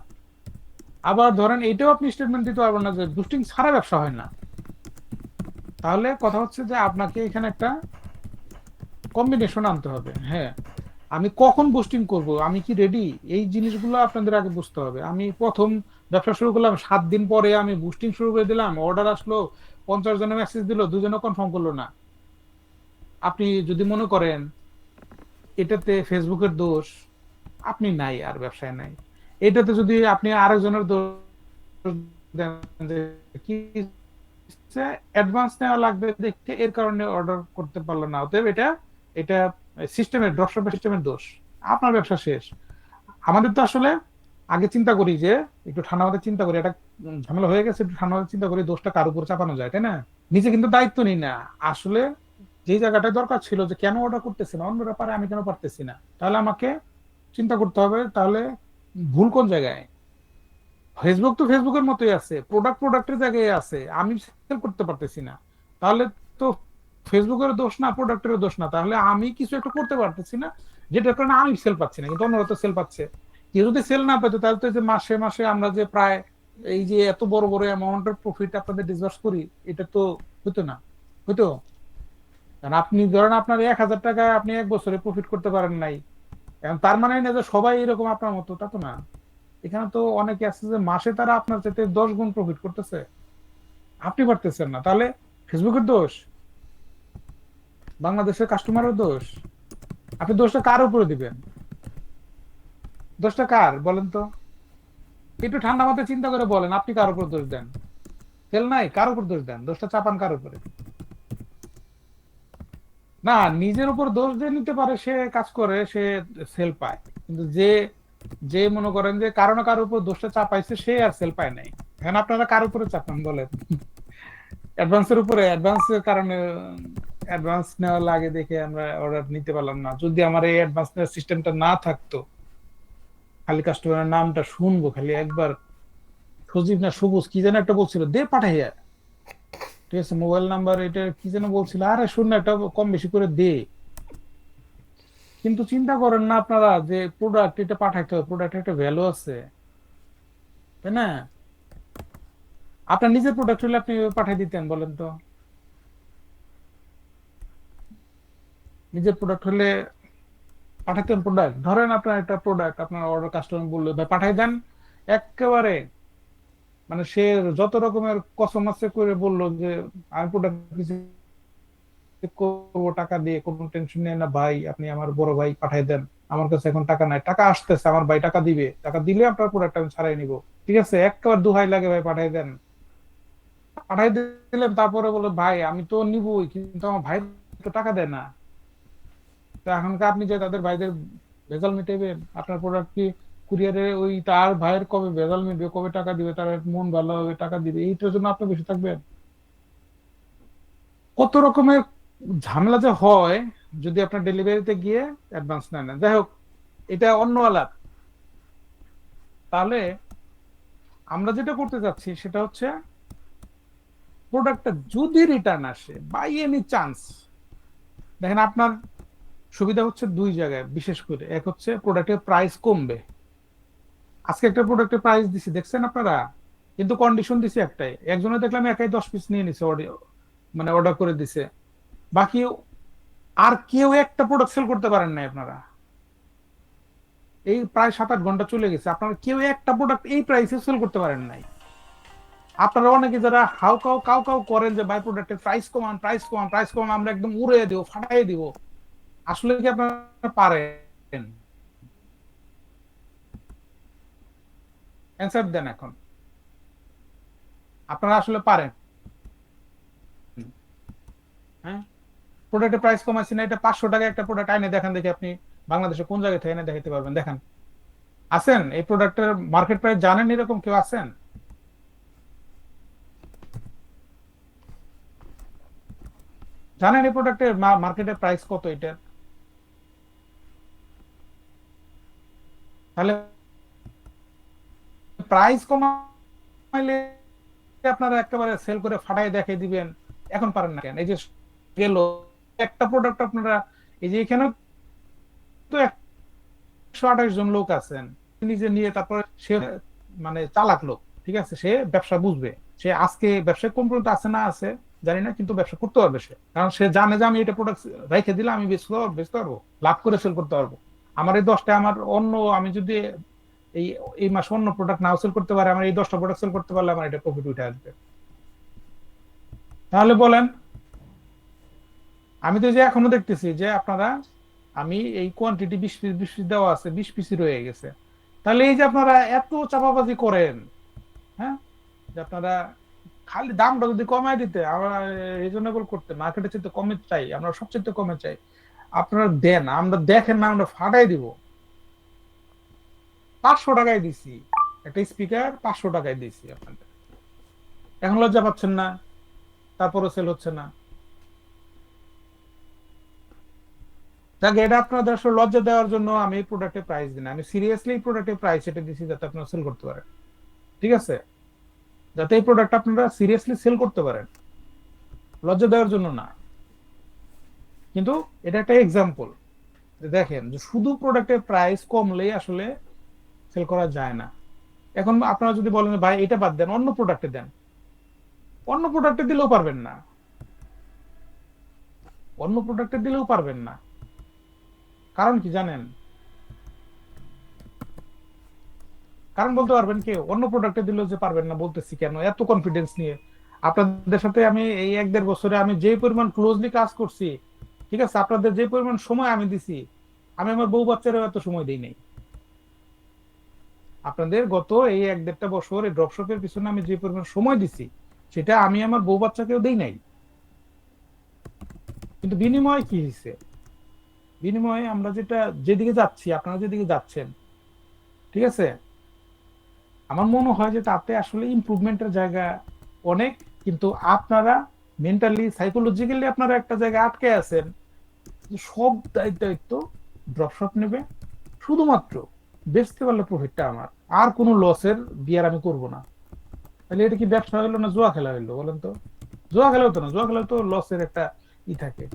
Speaker 1: আবার ধরেন এটাও আপনি স্টেটমেন্ট দিতে পারবেন না যে বুস্টিং ছাড়া ব্যবসা হয় না। তাহলে কথা হচ্ছে যে আপনাকে এখানে একটা কম্বিনেশন আনতে হবে। হ্যাঁ, আমি কখন বুস্টিং করব, আমি কি রেডি, এই জিনিসগুলো আপনাদের আগে বুঝতে হবে। আমি প্রথম ব্যবসা শুরু করলাম, 7 দিন পরে আমি বুস্টিং শুরু করে দিলাম, অর্ডার আসলো, 50 জনে মেসেজ দিল, 2জনও কনফার্ম করলো না। আপনি যদি মনে করেন এটাতে ফেসবুকের দোষ, আপনি নাই আর ব্যবসায় নাই। এটাতে যদি আপনি আরেকজনের দোষ দেন যে কি অ্যাডভান্স নেওয়া লাগবে দেখে এর কারণে অর্ডার করতে পারলো না, অতএব এটা এটা সিস্টেমের, ড্রপশিপের সিস্টেমের দোষ, আপনার ব্যবসা শেষ। আমাদের তো আসলে আগে চিন্তা করি যে একটু ঠান্ডা মাথায় চিন্তা করি, এটা ঝামেলা হয়ে গেছে, একটু ঠান্ডা মাথায় চিন্তা করি, দোষটা কার উপর চাপানো যায়, তাই না? নিজে কিন্তু দায়িত্ব নিই না আসলে। যে জায়গাটা দরকার ছিল যে কেন অর্ডার করতেছি না, অন্যরা পারে আমি কেন পারতেছি না, তাহলে আমাকে চিন্তা করতে হবে তাহলে ভুল কোন জায়গায়। ফেসবুক তো ফেসবুকের মতোই আছে, প্রোডাক্ট প্রোডাক্টের জায়গায় আছে, আমি সেল করতে পারতেছি না, তাহলে তো ফেসবুকের দোষ না, প্রোডাক্টের দোষ না, তাহলে আমি কিছু একটা করতে পারতেছি না যেটার কারণে আমি সেল পাচ্ছি না, কিন্তু অন্যরা তো সেল পাচ্ছে। কেউ যদি সেল না পেতো তাহলে তো এই যে মাসে মাসে আমরা যে প্রায় এই যে এত বড় বড় অ্যামাউন্টের প্রফিট আপনাদের ডিসবার্স করি, এটা তো হতো না, হতো? কারণ আপনি ধরেন আপনার 1000 টাকায় আপনি 1 বছরে প্রফিট করতে পারেন নাই, এখন তার মানে না যে সবাই এরকম আপনার মতো, তা তো না। এখানে তো অনেকে আছে যে মাসে তারা আপনার চাইতে 10 গুণ প্রফিট করতেছে, আপনি পারতেছেন না, তাহলে ফেসবুকের দোষ, বাংলাদেশের কাস্টমারের দোষ? আপনি দোষটা কার উপরে দিবেন? দোষটা কার বলেন তো? একটু ঠান্ডা মাথায় চিন্তা করে বলেন, আপনি কার উপর দোষ দেন? সেল নাই, কার উপর দোষ দেন? দোষটা চাপান কার উপরে? না, নিজের উপর দোষ দিয়ে নিতে পারে, সে কাজ করে, সে সেল পায়, কিন্তু যে যে মনে করেন যে কারো না কারোর উপর দোষটা চাপাইছে, সে আর সেল পায় নাই। এখন আপনারা কার উপরে চাপান বলেন? অ্যাডভান্সের উপরে, অ্যাডভান্সের কারণে অ্যাডভান্স নেওয়া লাগে দেখে আমরা অর্ডার নিতে পারলাম না। যদি আমার এই অ্যাডভান্স নেওয়ার সিস্টেমটা না থাকতো, খালি কাস্টমারের নামটা শুনবো, খালি একবার সজীব না সবুজ কি যেন একটা বলছিল, দে পাঠাইয়া, ঠিক আছে, মোবাইল নাম্বার এটা কি যেন বলছিল, আরে শুন না, একটা কম বেশি করে দে। কিন্তু চিন্তা করেন না আপনারা যে প্রোডাক্ট এটা পাঠাইতে হবে, প্রোডাক্টের একটা ভ্যালু আছে, তাই না? আপনার নিজের প্রোডাক্ট হলে আপনি পাঠিয়ে দিতেন বলেন তো? নিজের প্রোডাক্ট হলে পাঠাতেন? প্রোডাক্ট ধরেন আপনার একটা প্রোডাক্ট আপনার অর্ডার, কাস্টমার বললো ভাই পাঠাই দেন, একেবারে মানে সে যত রকমের কসম আছে করে বললো যে আমি প্রোডাক্ট করবো টাকা দিয়ে, কোনো টেনশন নেই না ভাই, আপনি আমার বড় ভাই পাঠাই দেন, আমার কাছে এখন টাকা নাই, টাকা আসতেছে, আমার ভাই টাকা দিবে, টাকা দিলে আপনার প্রোডাক্ট আমি ছাড়াই নিবো, ঠিক আছে, একেবারে দুহাই লাগে ভাই পাঠাই দেন। পাঠাই দিলেন, তারপরে বলে ভাই আমি তো নিবই, কিন্তু আমার ভাই তো টাকা দেয় না। তো এখনকার আপনি যে তাদের ভাইদের ভেজাল মিটাইবেন, আপনার প্রোডাক্ট কি কুরিয়ারে ওই তার ভাইয়ের কবে ভেজাল মিটবে, কবে টাকা দিবে, তার মন ভালো হবে টাকা দিবে, এইটার জন্য আপনি বেশি থাকবেন? কত রকমের ঝামেলা যে হয় যদি আপনার ডেলিভারিতে গিয়ে অ্যাডভান্স নেয় না। যাই হোক, এটা অন্য আলাপ। তাহলে আমরা যেটা করতে চাচ্ছি সেটা হচ্ছে প্রোডাক্টটা যদি রিটার্ন আসে বাই এনি চান্স, দেখেন আপনার সুবিধা হচ্ছে 2 জায়গায়, বিশেষ করে এক হচ্ছে প্রোডাক্টের প্রাইস কমবে। আজকে একটা প্রোডাক্টের প্রাইস দিছি দেখছেন আপনারা, কিন্তু কন্ডিশন দিছি একটাই, একজনে দেখলাম একাই 10 পিস নিয়ে নিছে, মানে অর্ডার করে দিছে, বাকি আর কেউ একটা প্রোডাক্ট সেল করতে পারেন নাই আপনারা। এই প্রায় 7-8 ঘন্টা চলে গেছে, আপনারা কেউ একটা প্রোডাক্ট এই প্রাইসে সেল করতে পারেন নাই। আপনারা অনেকে যারা হাউ কাউ কাউ কাউ করেন যে বাই প্রোডাক্টের প্রাইস কমান, প্রাইস কমান, প্রাইস কমান, আমরা একদম উড়িয়ে দিব, ফাটাই দিব, আসলে কি আপনারা পারেন? অ্যান্সার দেন এখন, আপনারা আসলে পারেন? হ্যাঁ, প্রোডাক্টের প্রাইস কমাইছি না, এটা 500 টাকা একটা প্রোডাক্ট আইনে দেখান দেখি, আপনি বাংলাদেশে কোন জায়গা থেকে এনে দেখাতে পারবেন? দেখান, আছেন এই প্রোডাক্টের মার্কেট প্রাইস জানেন এরকম কেউ আছেন? জানেন এই প্রোডাক্টের মার্কেটের প্রাইস কত এটার? তাহলে প্রাইস কমাইলে আপনারা একেবারে সেল করে ফাটাই দেখাই দিবেন, এখন পারেন না কেন? এই যে গেল একটা প্রোডাক্ট আপনারা, এই যে এখানে তো 128 জন লোক আছেন, নিজে নিয়ে তারপরে সে মানে চালাক লোক, ঠিক আছে, সে ব্যবসা বুঝবে, সে আজকে ব্যবসায় কোন পর্যন্ত আছে না আছে জানি না, কিন্তু ব্যবসা করতে পারবে সে, কারণ সে জানে যে আমি এটা প্রোডাক্ট রেখে দিলে আমি বেচতে পারবো, লাভ করে সেল করতে পারবো। আমার এই 10টা, আমার অন্য, আমি যদি এই এই মাসে অন্য প্রোডাক্ট নাও সেল করতে পারে, আমার এই 10টা প্রোডাক্ট সেল করতে পারলে আমার এটা প্রফিট উঠে আসবে। তাহলে বলেন, আমি তো যে এখনো দেখতেছি যে আপনারা, আমি এই কোয়ান্টিটি 20 পিস 20 পিস দেওয়া আছে, 20 পিসই রয়ে গেছে। তাহলে এই যে আপনারা এত চাপাবাজি করেন, হ্যাঁ, যে আপনারা খালি দামটা যদি কমায় দিতে, আমরা রিজনেবল করতে, মার্কেটের চেয়ে কমে চাই, আমরা সবচেয়ে কমে চাই, আপনারা দেন, আমরা দেখেন না, আমরা ফাটাই দিব। 500 টাকায় দিছি একটা স্পিকার, 500 টাকায় দিছি আপনাদের, এখন লজ্জা পাচ্ছেন না? তারপরে সেল হচ্ছে না? দেখ, এটা আপনাদের আসলে লজ্জা দেওয়ার জন্য আমি এই প্রোডাক্টের প্রাইস দিই না, আমি সিরিয়াসলি এই প্রোডাক্টের প্রাইস এটা দিছি যাতে আপনারা সেল করতে পারেন, ঠিক আছে, যাতে এই প্রোডাক্ট আপনারা সিরিয়াসলি সেল করতে পারেন, লজ্জা দেওয়ার জন্য না। কিন্তু এটা একটা এক্সাম্পল, দেখেন যে শুধু প্রোডাক্টের প্রাইস কমলেই আসলে সেল করা যায় না। এখন আপনারা যদি বলেন ভাই এটা বাদ দেন, অন্য প্রোডাক্টে দেন, অন্য প্রোডাক্টে দিলেও পারবেন না, অন্য প্রোডাক্টে দিলেও পারবেন না। কারণ কি জানেন? কারণ বলতে পারবেন কেউ? অন্য প্রোডাক্টে দিলেও যে পারবেন না বলতেছি কেন এত কনফিডেন্স নিয়ে? আপনাদের সাথে আমি এই 1-1.5 বছরে আমি যে পরিমাণ ক্লোজলি কাজ করছি, ঠিক আছে, আপনাদের যে পরিমাণ সময় আমি দিছি, আমি আমার বউ বাচ্চারও এত সময় দিই নাই। আপনাদের গত এই 1-1.5 বছর এই ড্রপশপের পিছনে আমি যে পরিমাণ সময় দিছি, সেটা আমি আমার বউ বাচ্চাকেও দেই নাই। কিন্তু বিনিময়ে কি হয়েছে? বিনিময়ে আমরা যেদিকে যাচ্ছি, আপনারা যেদিকে যাচ্ছেন, ঠিক আছে, আমার মনে হয় যে তাতে আসলে ইমপ্রুভমেন্টের জায়গা অনেক। কিন্তু আপনারা মেন্টালি সাইকোলজিক্যালি আপনারা একটা জায়গায় আটকে আছেন, যে সব দায়িত্ব ড্রপশপ নেবে, শুধুমাত্র বেচতে পারলে প্রফিটটা আমার, আর কোনো লসের বিয়ার আমি করব না। তাহলে এটা কি ব্যবসা হলো না জুয়া খেলা হইলো বলেন তো? জুয়া খেলা হতো না, জুয়া খেলা তো লসের একটা ই থাকে।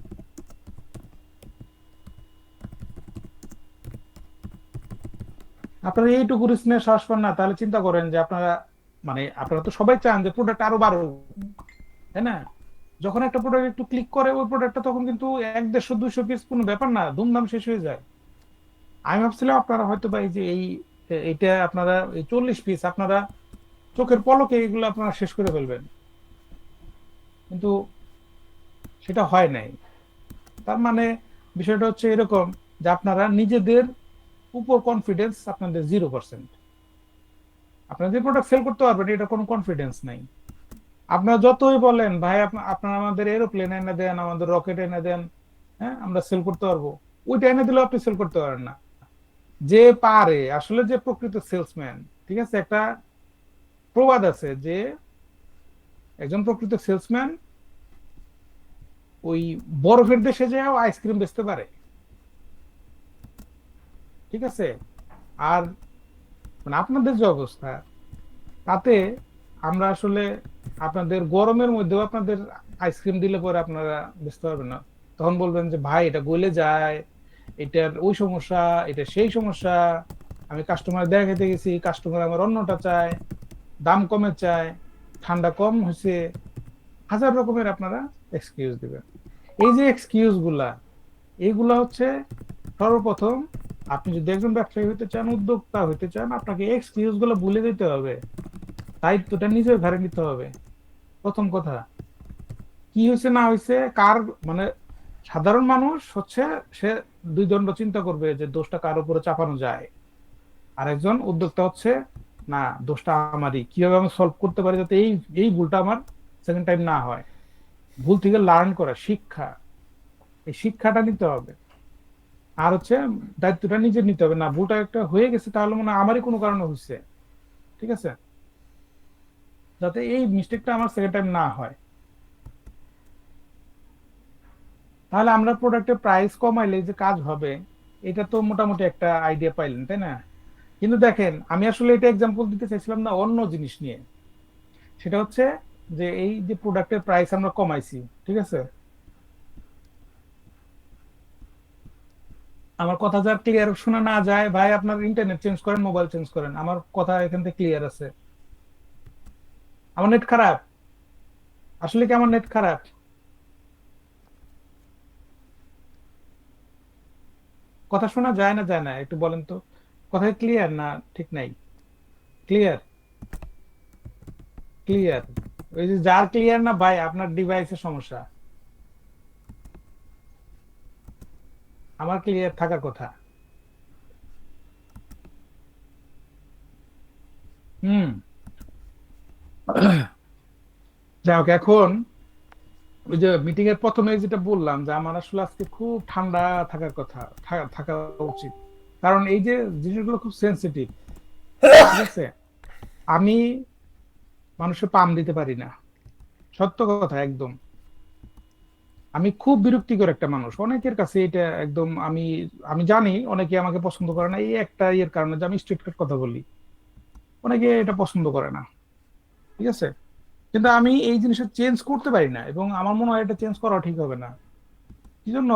Speaker 1: আপনারা এইটুকু রিস্ক নিয়ে সাহস পান না, তাহলে চিন্তা করেন যে আপনারা, মানে আপনারা তো সবাই চান যে প্রোডাক্ট আরো বাড়ুক, তাই না? যখন একটা প্রোডাক্ট একটু ক্লিক করে ওই প্রোডাক্টটা, তখন কিন্তু 100-150-200 পিস কোনো ব্যাপার না, দুমদাম শেষ হয়ে যায়। আমি ভাবছিলাম আপনারা হয়তো বা এই যে এইটা আপনারা এই 40 পিস আপনারা চোখের পলকে এগুলো আপনারা শেষ করে ফেলবেন, কিন্তু সেটা হয় নাই। তার মানে বিষয়টা হচ্ছে এরকম, যে আপনারা নিজেদের উপর কনফিডেন্স আপনাদের 0%। আপনারা যে প্রোডাক্ট সেল করতে পারবেন এটা কোনো কনফিডেন্স নাই। আপনারা যতই বলেন ভাই আপনারা আমাদের এরোপ্লেন এনে দেন, আমাদের রকেট এনে দেন, হ্যাঁ আমরা সেল করতে পারবো, ওইটা এনে দিলেও আপনি সেল করতে পারেন না। যে পারে আসলে, যে প্রকৃত সেলসম্যান, ঠিক আছে, একটা প্রবাদ আছে যে একজন প্রকৃত সেলসম্যান ওই বরফের দেশে যাও আইসক্রিম বেচতে পারে, ঠিক আছে। আর মানে আপনাদের যে অবস্থা, তাতে আমরা আসলে আপনাদের গরমের মধ্যেও আপনাদের আইসক্রিম দিলে পরে আপনারা বুঝতে পারবেন না, তখন বলবেন যে ভাই এটা গলে যায়, এটার ওই সমস্যা, এটা সেই সমস্যা, আমি কাস্টমার দেখাতে গেছি, কাস্টমার আমার অন্যটা চায়, দাম কমে চায়, ঠান্ডা কম হয়েছে, হাজার রকমের আপনারা এক্সকিউজ দিবেন। এই যে এক্সকিউজ গুলা, এইগুলা হচ্ছে সর্বপ্রথম, আপনি যদি একজন ব্যবসায়ী হতে চান, উদ্যোক্তা হতে চান, আপনাকে এক্সকিউজ গুলো ভুলে দিতে হবে। দায়িত্বটা নিজের ঘাড়ে নিতে হবে। প্রথম কথা, কি হয়েছে না হয়েছে কার, মানে সাধারণ মানুষ হচ্ছে সে দুই দণ্ড চিন্তা করবে যে দোষটা কার উপরে চাপানো যায়। আর একজন উদ্যোক্তা হচ্ছে না, দোষটা আমারই, কিভাবে আমি সলভ করতে পারি যাতে এই এই ভুলটা আমার সেকেন্ড টাইম না হয়। ভুল থেকে লার্ন করা, শিক্ষা, এই শিক্ষাটা নিতে হবে। আর হচ্ছে দায়িত্বটা নিজে নিতে হবে, না ভুলটা একটা হয়ে গেছে তাহলে মনে হয় আমারই কোনো কারণে হচ্ছে, ঠিক আছে, যাতে এই মিস্টেকটা আমার সেকেন্ড টাইম না হয়। তাহলে আমরা প্রোডাক্টের প্রাইস কমাইলে যে কাজ হবে, এটা তো মোটামুটি একটা আইডিয়া পাইলেন, তাই না? কিন্তু দেখেন, আমি আসলে এটা এক্সাম্পল দিতে চাইছিলাম না অন্য জিনিস নিয়ে। সেটা হচ্ছে যে এই যে প্রোডাক্টের প্রাইস আমরা কমাইছি, ঠিক আছে, আমার কথা যা ক্লিয়ার শোনা না যায় ভাই, আপনার ইন্টারনেট চেঞ্জ করেন, মোবাইল চেঞ্জ করেন, আমার কথা এখান থেকে ক্লিয়ার আছে। আমার নেট খারাপ? আসলে কি আমার নেট খারাপ? কথা শোনা যায় না, যায় না, একটু বলেন তো। কথা ক্লিয়ার না ঠিক নাই? ক্লিয়ার? ক্লিয়ার? ওই যে যার ক্লিয়ার না ভাই, আপনার ডিভাইসের সমস্যা। আমার ক্লিয়ার থাকার কথা। হুম। যাই হোক, এখন ওই যে মিটিং এর প্রথমে যেটা বললাম যে আমার আসলে আজকে খুব ঠান্ডা থাকার কথা, থাকা উচিত, কারণ এই যে জিনিসগুলো খুব সেন্সিটিভ, ঠিক আছে। আমি মানুষের পাম দিতে পারি না, সত্য কথা একদম। আমি খুব বিরক্তিকর একটা মানুষ অনেকের কাছে, এটা একদম। আমি আমি জানি অনেকে আমাকে পছন্দ করে না এই একটা ইয়ের কারণে যে আমি স্ট্রিট কাট কথা বলি, অনেকে এটা পছন্দ করে না, ঠিক আছে। কিন্তু আমি এই জিনিসটা চেঞ্জ করতে পারি না, এবং আমার মনে হয় এটা চেঞ্জ করা ঠিক হবে না। কি জন্য?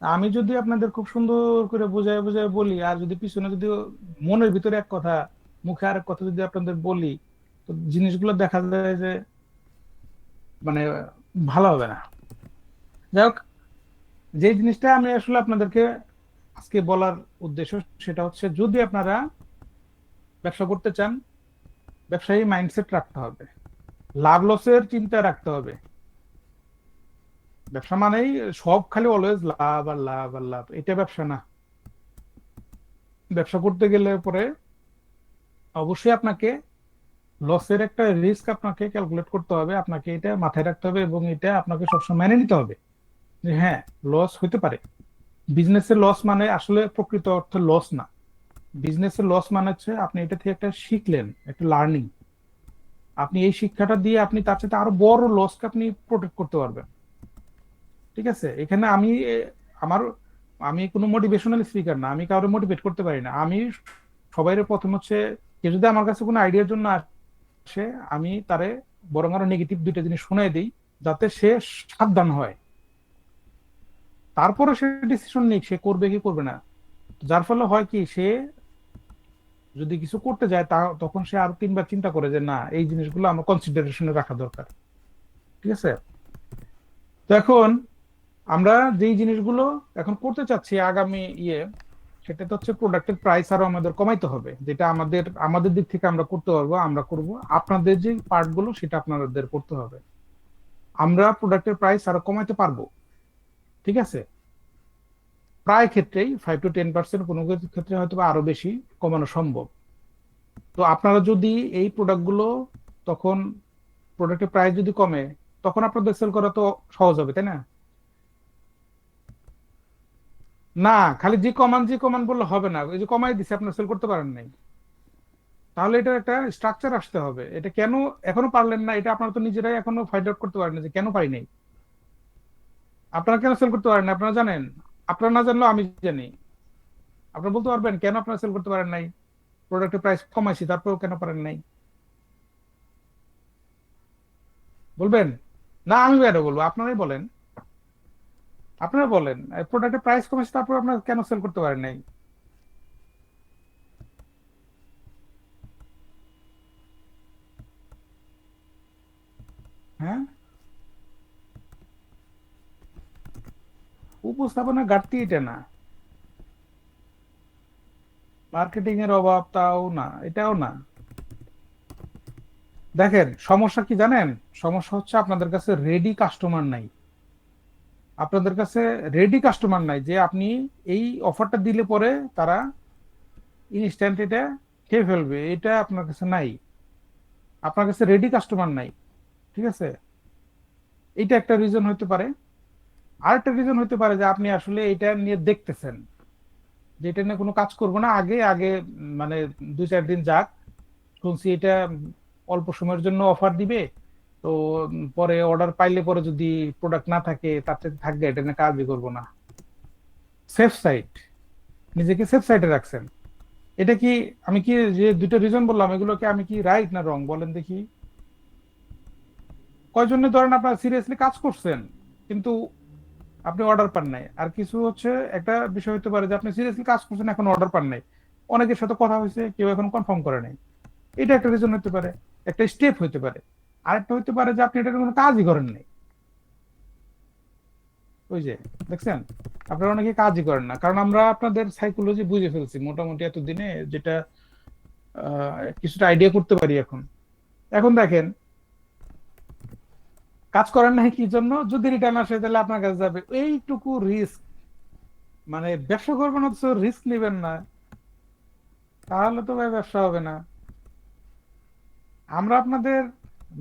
Speaker 1: আমি যদি আপনাদের খুব সুন্দর করে বোঝায় বোঝায় বলি, আর যদি পিছনে যদি মনের ভিতরে এক কথা, মুখে আরেক কথা যদি আপনাদের বলি, তো জিনিসগুলো দেখা যায় যে মানে ভালো হবে না। যাই হোক, যে জিনিসটা আমি আসলে আপনাদেরকে আজকে বলার উদ্দেশ্য, সেটা হচ্ছে যদি আপনারা ব্যবসা করতে চান, ব্যবসায়ী মাইন্ডসেট রাখতে হবে, লাভ লসের চিন্তা রাখতে হবে। ব্যবসা মানেই সব খালি অলওয়েজ লাভ আর লাভ আর লাভ, এটা ব্যবসা না। ব্যবসা করতে গেলে পরে অবশ্যই আপনাকে লসের একটা রিস্ক আপনাকে ক্যালকুলেট করতে হবে, আপনাকে এটা মাথায় রাখতে হবে, এবং এটা আপনাকে সবসময় মেনে নিতে হবে যে হ্যাঁ, লস হতে পারে। বিজনেসের লস মানে আসলে প্রকৃত অর্থে লস না। বিজনেসের লস মানে হচ্ছে আপনি এটা থেকে একটা শিখলেন, একটা লার্নিং। আপনি এই শিক্ষাটা দিয়ে আপনি তার সাথে আরো বড় লসকে আপনি প্রোটেক্ট করতে পারবেন, ঠিক আছে। এখানে আমি আমার আমি কোনো মোটিভেশনাল স্পিকার না, আমি কাউকে মোটিভেট করতে পারি না। আমি সবাই প্রথম হচ্ছে, কেউ যদি আমার কাছে কোনো আইডিয়ার জন্য আসে, আমি তারে বরং আরো নেগেটিভ দুইটা জিনিস শুনাই দিই, যাতে সে সাবধান হয়। তারপরে সে ডিসিশন নিক সে করবে কি করবে না। যার ফলে হয় কি, সে যদি কিছু করতে যায় তখন সে আরো তিনবার চিন্তা করে যে না, এই জিনিসগুলো আমার কনসিডারেশনে রাখা দরকার, ঠিক আছে। তো এখন আমরা যেই জিনিসগুলো এখন করতে চাচ্ছি আগামী সেটা তো হচ্ছে প্রোডাক্টের প্রাইস আরো আমাদের কমাইতে হবে, যেটা আমাদের আমাদের দিক থেকে আমরা করতে পারবো, আমরা করব। আপনাদের যে পার্ট গুলো সেটা আপনাদের করতে হবে। আমরা প্রোডাক্টের প্রাইস আরো কমাইতে পারবো, ঠিক আছে। প্রায় ক্ষেত্রেই 5 to 10%, কোনো কিছু ক্ষেত্রে হয়তো বা আরো বেশি কমানো সম্ভব। তো আপনারা যদি এই প্রোডাক্ট গুলো, তখন প্রোডাক্টের প্রাইস যদি কমে, তখন আপনাদের সেল করা তো সহজ হবে, তাই না? না, খালি জি কমান বললে হবে না, এই যে কমাই দিছে আপনার সেল করতে পারেন নাই, তাহলে এটা একটা স্ট্রাকচার আসতে হবে। এটা কেন এখনো পারলেন না, এটা আপনারা তো নিজেরাই এখনো ফাইন্ড আউট করতে পারেন না যে কেন পারি নাই। আপনারা কেন সেল করতে পারেন না আপনারা জানেন? আপনারা না জানলেও আমি জানি। আপনারা বলতে পারবেন কেন আপনারা সেল করতে পারেন নাই? প্রোডাক্টের প্রাইস কমাইছি তারপরেও কেন পারেন নাই? বলবেন? না আমি বেরো বলবো, আপনারাই বলেন। আপনারা বলেন প্রোডাক্টের প্রাইস কমাইছি তারপর আপনারা কেন সেল করতে পারেন নাই? হ্যাঁ, উপস্থাপনা ঘাটতি এটা না, মার্কেটিং এর অভাব তাও না, এটাও না। দেখেন সমস্যা কি জানেন, সমস্যা হচ্ছে আপনাদের কাছে রেডি কাস্টমার নাই। আপনাদের কাছে রেডি কাস্টমার নাই যে আপনি এই অফারটা দিলে পরে তারা ইনস্ট্যান্ট এটা খেয়ে ফেলবে, এটা আপনার কাছে নাই। আপনার কাছে রেডি কাস্টমার নাই, ঠিক আছে? এটা একটা রিজন হতে পারে। আরেকটা রিজন হতে পারে যে আপনি আসলে এটা নিয়ে দেখতেছেন যে এটা নিয়ে কোনো কাজ করবো না, আগে আগে মানে 2-4 দিন যাক, শুনছি এটা অল্প সময়ের জন্য অফার দিবে, তো পরে অর্ডার পাইলে পরে যদি প্রোডাক্ট না থাকে তার থেকে থাকবে, এটা নিয়ে কাজই করবো না। সেফ সাইড, নিজেকে সেফ সাইডে রাখছেন। এটা কি, আমি কি যে দুটো রিজন বললাম এগুলোকে আমি কি রাইট না রং বলেন দেখি? কয়জনে ধরেন আপনার সিরিয়াসলি কাজ করছেন কিন্তু আপনি অর্ডার পান নাই, আর কিছু হচ্ছে একটা বিষয় হতে পারে যে আপনি সিরিয়াসলি কাজ করছেন এখন অর্ডার পান নাই, অনেকের সাথে কথা হয়েছে কেউ এখন কনফার্ম করে নাই। এটা একটা রিজন হতে পারে, একটা স্টেপ হতে পারে। আরেকটা হতে পারে যে আপনি এটার কোনো কাজই করেন নাই। ওই যে দেখছেন, আপনারা অনেকে কাজই করেন না, কারণ আমরা আপনাদের সাইকোলজি বুঝে ফেলছি মোটামুটি এতদিনে, যেটা কিছুটা আইডিয়া করতে পারি এখন। এখন দেখেন, কাজ করেন নাই কি জন্য? যদি রিটার্ন আসে তাহলে আপনার কাছে যাবে, এইটুকু রিস্ক। মানে ব্যবসা করবেন অথচ রিস্ক নেবেন না, তাহলে তো ভাই ব্যবসা হবে না। আমরা আপনাদের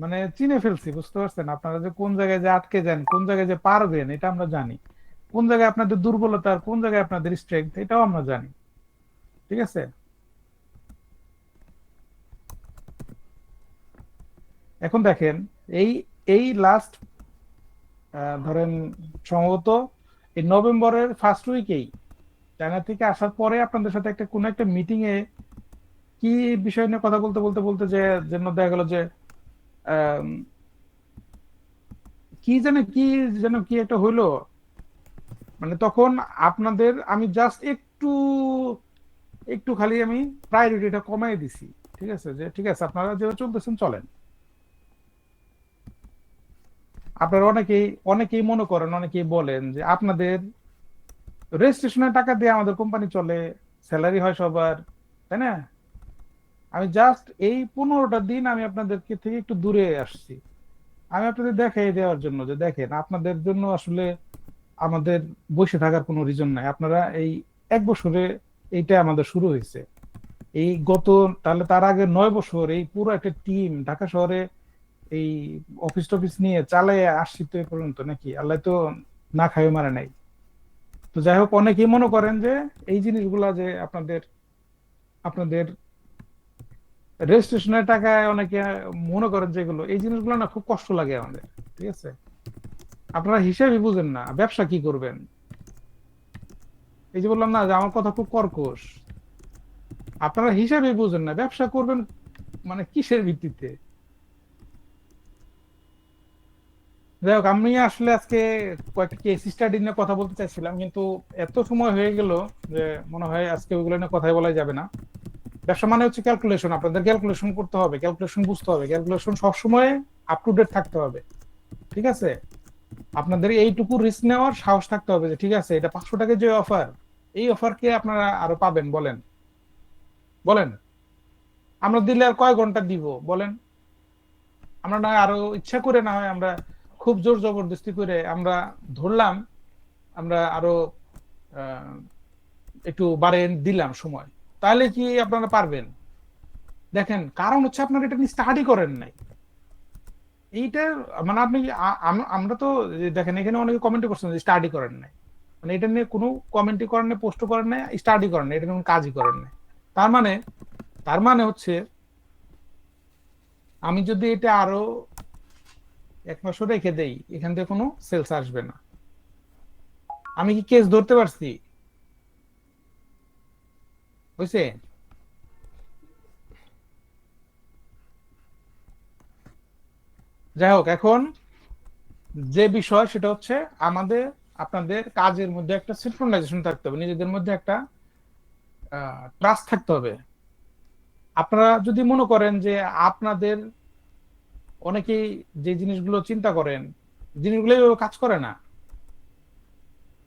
Speaker 1: মানে চিনে ফেলছি, বুঝতে পারছেন? আপনারা যে কোন জায়গায় যে আটকে যান, কোন জায়গায় যে পারবেন এটা আমরা জানি, কোন জায়গায় আপনাদের দুর্বলতা আর কোন জায়গায় আপনাদের স্ট্রেংথ এটাও আমরা জানি, ঠিক আছে? এখন দেখেন, এই এই লাস্ট ধরেন সম্ভবত এই নভেম্বরের ফার্স্ট উইকেই চায়না থেকে আসার পরে আপনাদের সাথে একটা কোন একটা মিটিং এ কি বিষয় নিয়ে কথা বলতে বলতে বলতে যে যেন দেখা গেল যে আম, কি একটা হইলো, মানে তখন আপনাদের আমি জাস্ট একটু একটু খালি আমি প্রায়োরিটিটা কমাই দিছি, ঠিক আছে? যে ঠিক আছে আপনারা যেভাবে চলতেছেন চলেন। আপনারা অনেকেই অনেকেই মনে করেন, অনেকেই বলেন যে আপনাদের রেজিস্ট্রেশনের টাকা দিয়ে আমাদের কোম্পানি চলে, স্যালারি হয় সবার, তাই না? আমি জাস্ট এই 15টা দিন আমি আপনাদেরকে থেকে একটু দূরে আসছি, আমি আপনাদের দেখাই দেওয়ার জন্য যে দেখেন আপনাদের জন্য আসলে আমাদের বসে থাকার কোনো রিজন নাই। আপনারা এই 1 বছরে এইটা আমাদের শুরু হয়েছে, এই গত, তাহলে তার আগে 9 বছর এই পুরো একটা টিম ঢাকা শহরে এই অফিস টফিস নিয়ে চালিয়ে আসছি তো এ পর্যন্ত, নাকি আল্লাহ তো না খাইয়ে মারে নাই। তো যাই হোক, অনেকেই মনে করেন যে এই জিনিসগুলা যে আপনাদের আপনাদের রেজিস্ট্রেশনের টাকায় অনেকে মনে করেন যেগুলো, এই জিনিসগুলো না খুব কষ্ট লাগে আমাদের, ঠিক আছে? আপনারা হিসাবই বুঝেন না, ব্যবসা কি করবেন? এই যে বললাম না যে আমার কথা খুব কর্কশ, আপনারা হিসাবই বুঝেন না, ব্যবসা করবেন মানে কিসের ভিত্তিতে? যাই হোক, আমি আসলে আজকে কয়েকটা কেস স্টাডি নিয়ে কথা বলতে চাইছিলাম, কিন্তু এত সময় হয়ে গেল যে মনে হয় আজকে ওইগুলো নিয়ে কথাই বলা যাবে না। ব্যবসা মানে হচ্ছে ক্যালকুলেশন, আপনাদের ক্যালকুলেশন করতে হবে, ক্যালকুলেশন বুঝতে হবে, ক্যালকুলেশন সবসময় আপ টু ডেট থাকতে হবে, ঠিক আছে? আপনাদের এইটুকু রিস্ক নেওয়ার সাহস থাকতে হবে যে ঠিক আছে এটা 500 টাকা যে অফার, এই অফার কে আপনারা আরো পাবেন বলেন? বলেন, আমরা দিলে আর কয় ঘন্টা দিব বলেন? আমরা না আরো ইচ্ছা করে, না হয় আমরা খুব জোর জবরদস্তি করে আমরা ধরলাম, আমরা আরো আহ, একটু বাড়িয়ে দিলাম সময়, তাহলে কি আপনারা পারবেন? দেখেন কারণ হচ্ছে আপনারা এটা নিয়ে স্টাডি করেন নাই। এইটা মানে আপনি আমরা তো দেখেন এখানে অনেকে কমেন্ট করছেন যে স্টাডি করেন নাই, মানে এটা নিয়ে কোনো কমেন্টই করেন নাই, পোস্ট করেন নাই, স্টাডি করেন নাই, এটা নিয়ে কোনো কাজই করেন নাই। তার মানে তার মানে হচ্ছে আমি যদি এটা আরো 1 মাস রেখে দেই এখান থেকে কোনো সেলস আসবে না। আমি কি কেস ধরতে পারছি? হয়েছে? যাই হোক, এখন যে বিষয় সেটা হচ্ছে আমাদের আপনাদের কাজের মধ্যে একটা সিনক্রোনাইজেশন থাকতে হবে, নিজেদের মধ্যে একটা ট্রাস্ট থাকতে হবে। আপনারা যদি মনে করেন যে আপনাদের অনেকেই যে জিনিসগুলো চিন্তা করেন জিনিসগুলো এইভাবে কাজ করে না,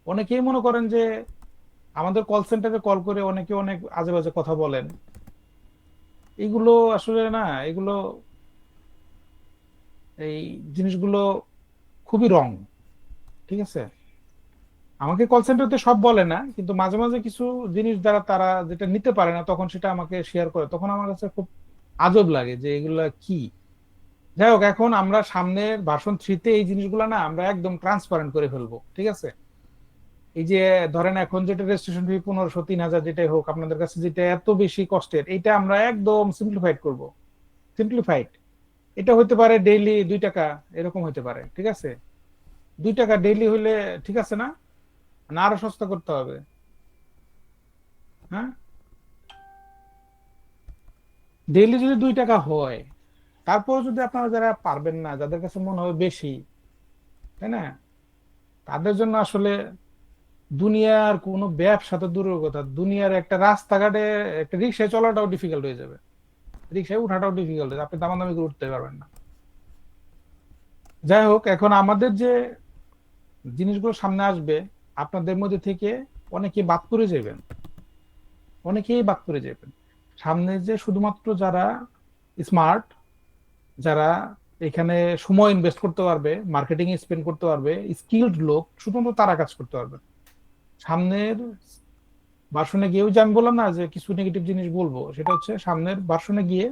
Speaker 1: অনেকেই মনে করেন যে আমাদের কল সেন্টারে কল করে অনেকে অনেক আজে বাজে কথা বলেন, এগুলো আসলে না, এগুলো এই জিনিসগুলো খুবই রং, ঠিক আছে? আমাকে কল সেন্টারতে সব বলে না, কিন্তু মাঝে মাঝে কিছু জিনিস দ্বারা তারা যেটা নিতে পারে না তখন সেটা আমাকে শেয়ার করে, তখন আমার কাছে খুব আজব লাগে যে এগুলা কি। যাই হোক, এখন আমরা সামনের ভার্সন 3-তে এই জিনিসগুলো না আমরা একদম ট্রান্সপারেন্ট করে ফেলবো, ঠিক আছে? এই যে ধরেন এখন যেটা রেজিস্ট্রেশন ফি 1500 3000 যেটাই হোক আপনাদের কাছে, যেটা এত বেশি কষ্টের, এটা আমরা একদম সিম্পলিফাইড করব। সিম্পলিফাইড, এটা হতে পারে ডেইলি 2 টাকা, এরকম হতে পারে, ঠিক আছে? 2 টাকা ডেইলি হইলে ঠিক আছে না? না আরো সস্তা করতে হবে? হ্যাঁ, ডেইলি যদি 2 টাকা হয়, তারপর যদি আপনারা যারা পারবেন না, যাদের কাছে মনে হবে বেশি, তাই না, তাদের জন্য আসলে দুনিয়ার কোনো ব্যবসা তো দূরের কথা, দুনিয়ার একটা রাস্তাঘাটে একটা রিক্সায় চলাটাও ডিফিকাল্ট হয়ে যাবে, রিক্সায় উঠাটাও ডিফিকাল্ট হয়ে যাবে, আপনি দামাদামি করে উঠতে পারবেন না। যাই হোক, এখন আমাদের যে জিনিসগুলো সামনে আসবে, আপনাদের মধ্যে থেকে অনেকে বাদ পড়ে যাবেন, অনেকেই বাদ পড়ে যাবেন। সামনে যে শুধুমাত্র যারা স্মার্ট, যারা এখানে সময় ইনভেস্ট করতে পারবে, মার্কেটিং এ স্পেন্ড করতে পারবে, স্কিলড লোক, শুধুমাত্র তারা কাজ করতে পারবে। সামনের ভার্সনে গিয়ে, ওই যে আমি বললাম না যে কিছু নেগেটিভ জিনিস বলবো, সেটা হচ্ছে সামনের ভার্সনে গিয়ে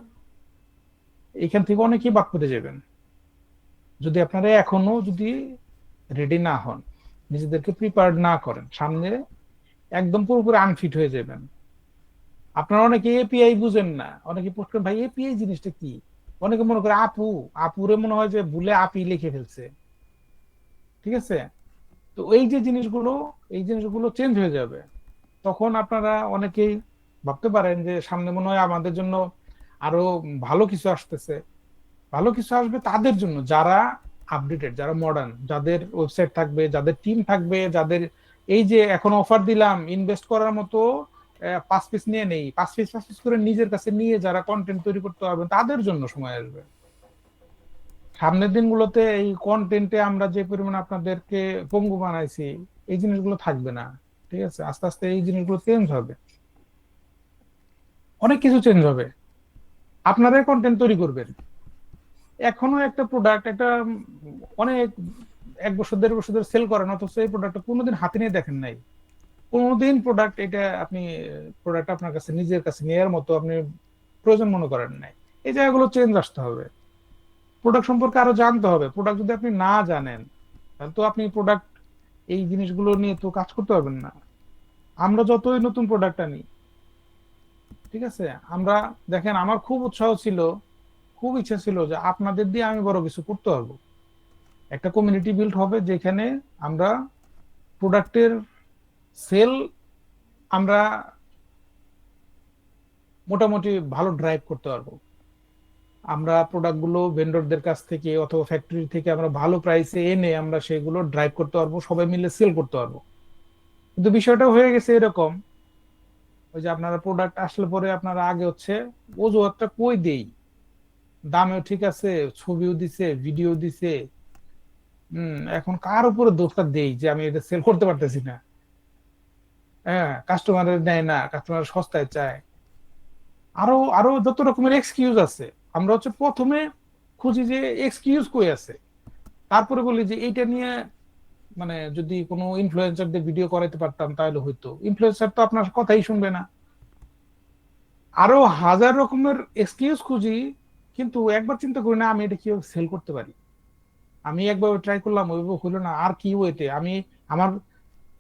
Speaker 1: এখান থেকে অনেকেই বাদ পড়ে যাবেন, যদি আপনারা এখনো যদি রেডি না হন, নিজেদেরকে প্রিপেয়ার্ড না করেন, সামনে একদম পুরোপুরি আনফিট হয়ে যাবেন। আপনারা অনেকে এপিআই বুঝেন না, অনেকে পোস্ট করেন ভাই এপিআই জিনিসটা কি, অনেকে মনে করে আপু, আপুরে মনে হয় যে ভুলে আপি লিখে ফেলছে, ঠিক আছে? তো এই যে জিনিসগুলো, এই জিনিসগুলো চেঞ্জ হয়ে যাবে। তখন আপনারা অনেকেই ভাবতে পারেন যে সামনে মনে হয় আমাদের জন্য আরো ভালো কিছু আসতেছে। ভালো কিছু আসবে তাদের জন্য যারা আপডেটেড, যারা মডার্ন, যাদের ওয়েবসাইট থাকবে, যাদের টিম থাকবে, যাদের এই যে এখন অফার দিলাম ইনভেস্ট করার মতো 5 পিস নিয়ে নেই, 5 পিস করে নিজের কাছে নিয়ে যারা কন্টেন্ট তৈরি করতে পারবেন, তাদের জন্য সময় আসবে। সামনের দিনগুলোতে এই কন্টেন্টে আমরা যে পরিমাণ আপনাদেরকে পঙ্গু বানাইছি, এই জিনিসগুলো থাকবে না, ঠিক আছে? আস্তে আস্তে এই জিনিসগুলো চেঞ্জ হবে, অনেক কিছু চেঞ্জ হবে। আপনারাই কন্টেন্ট তৈরি করবেন। এখনো একটা প্রোডাক্ট, একটা অনেক 1 বছর 1.5 বছর ধরে সেল করেন, অথচ এই প্রোডাক্টটা কোনোদিন হাতে নিয়ে দেখেন নাই, কোনোদিন প্রোডাক্ট এটা আপনি প্রোডাক্ট আপনার কাছে নিজের কাছে নেওয়ার মতো আপনি প্রয়োজন মনে করেন নাই। এই জায়গাগুলো চেঞ্জ আসতে হবে। প্রোডাক্ট সম্পর্কে আরো জানতে হবে। প্রোডাক্ট যদি আপনি না জানেন, তাহলে তো আপনি প্রোডাক্ট এই জিনিসগুলো নিয়ে তো কাজ করতে পারবেন না। আমরা যতই নতুন প্রোডাক্ট আনি, ঠিক আছে, আমরা দেখেন আমার খুব উৎসাহ ছিল, খুব ইচ্ছা ছিল যে আপনাদের দিয়ে আমি বড় কিছু করতে পারবো। একটা কমিউনিটি বিল্ড হবে যেখানে আমরা প্রোডাক্টের সেল আমরা মোটামুটি ভালো ড্রাইভ করতে পারবো। আমরা প্রোডাক্টগুলো ভেন্ডরদের কাছ থেকে অথবা ফ্যাক্টরি থেকে আমরা ভালো প্রাইসে এনে আমরা সেগুলো ড্রাইভ করতে পারবো, সবাই মিলে সেল করতে পারবো। কিন্তু বিষয়টা হয়ে গেছে এরকম, ওই যে আপনারা প্রোডাক্ট আসলে পরে আপনারা আগে হচ্ছে অজুহাতটা কই দেই, দামেও ঠিক আছে, ছবিও দিছে, ভিডিও দিছে, এখন কার উপরে দোষটা দেই যে আমি এটা সেল করতে পারতেছি না? হ্যাঁ, কাস্টমারের নেয় না, কাস্টমার সস্তায় চায়, আরো আরো যত রকমের এক্সকিউজ আছে। আমরা হচ্ছে প্রথমে খুঁজি যে এক্সকিউজ কই আছে, তারপরে বলি যে এইটা নিয়ে মানে যদি কোনো ইনফ্লুয়েন্সারদের ভিডিও করাইতে পারতাম তাহলে হইতো। ইনফ্লুয়েন্সার তো আপনার কথাই শুনবে না, আরো হাজার রকমের এক্সকিউজ খুঁজি, কিন্তু একবার চিন্তা করি না আমি এটা কিভাবে সেল করতে পারি। আমি একবার ট্রাই করলাম, ওইভাবে হলো না, আর কি ওয়েতে আমি আমার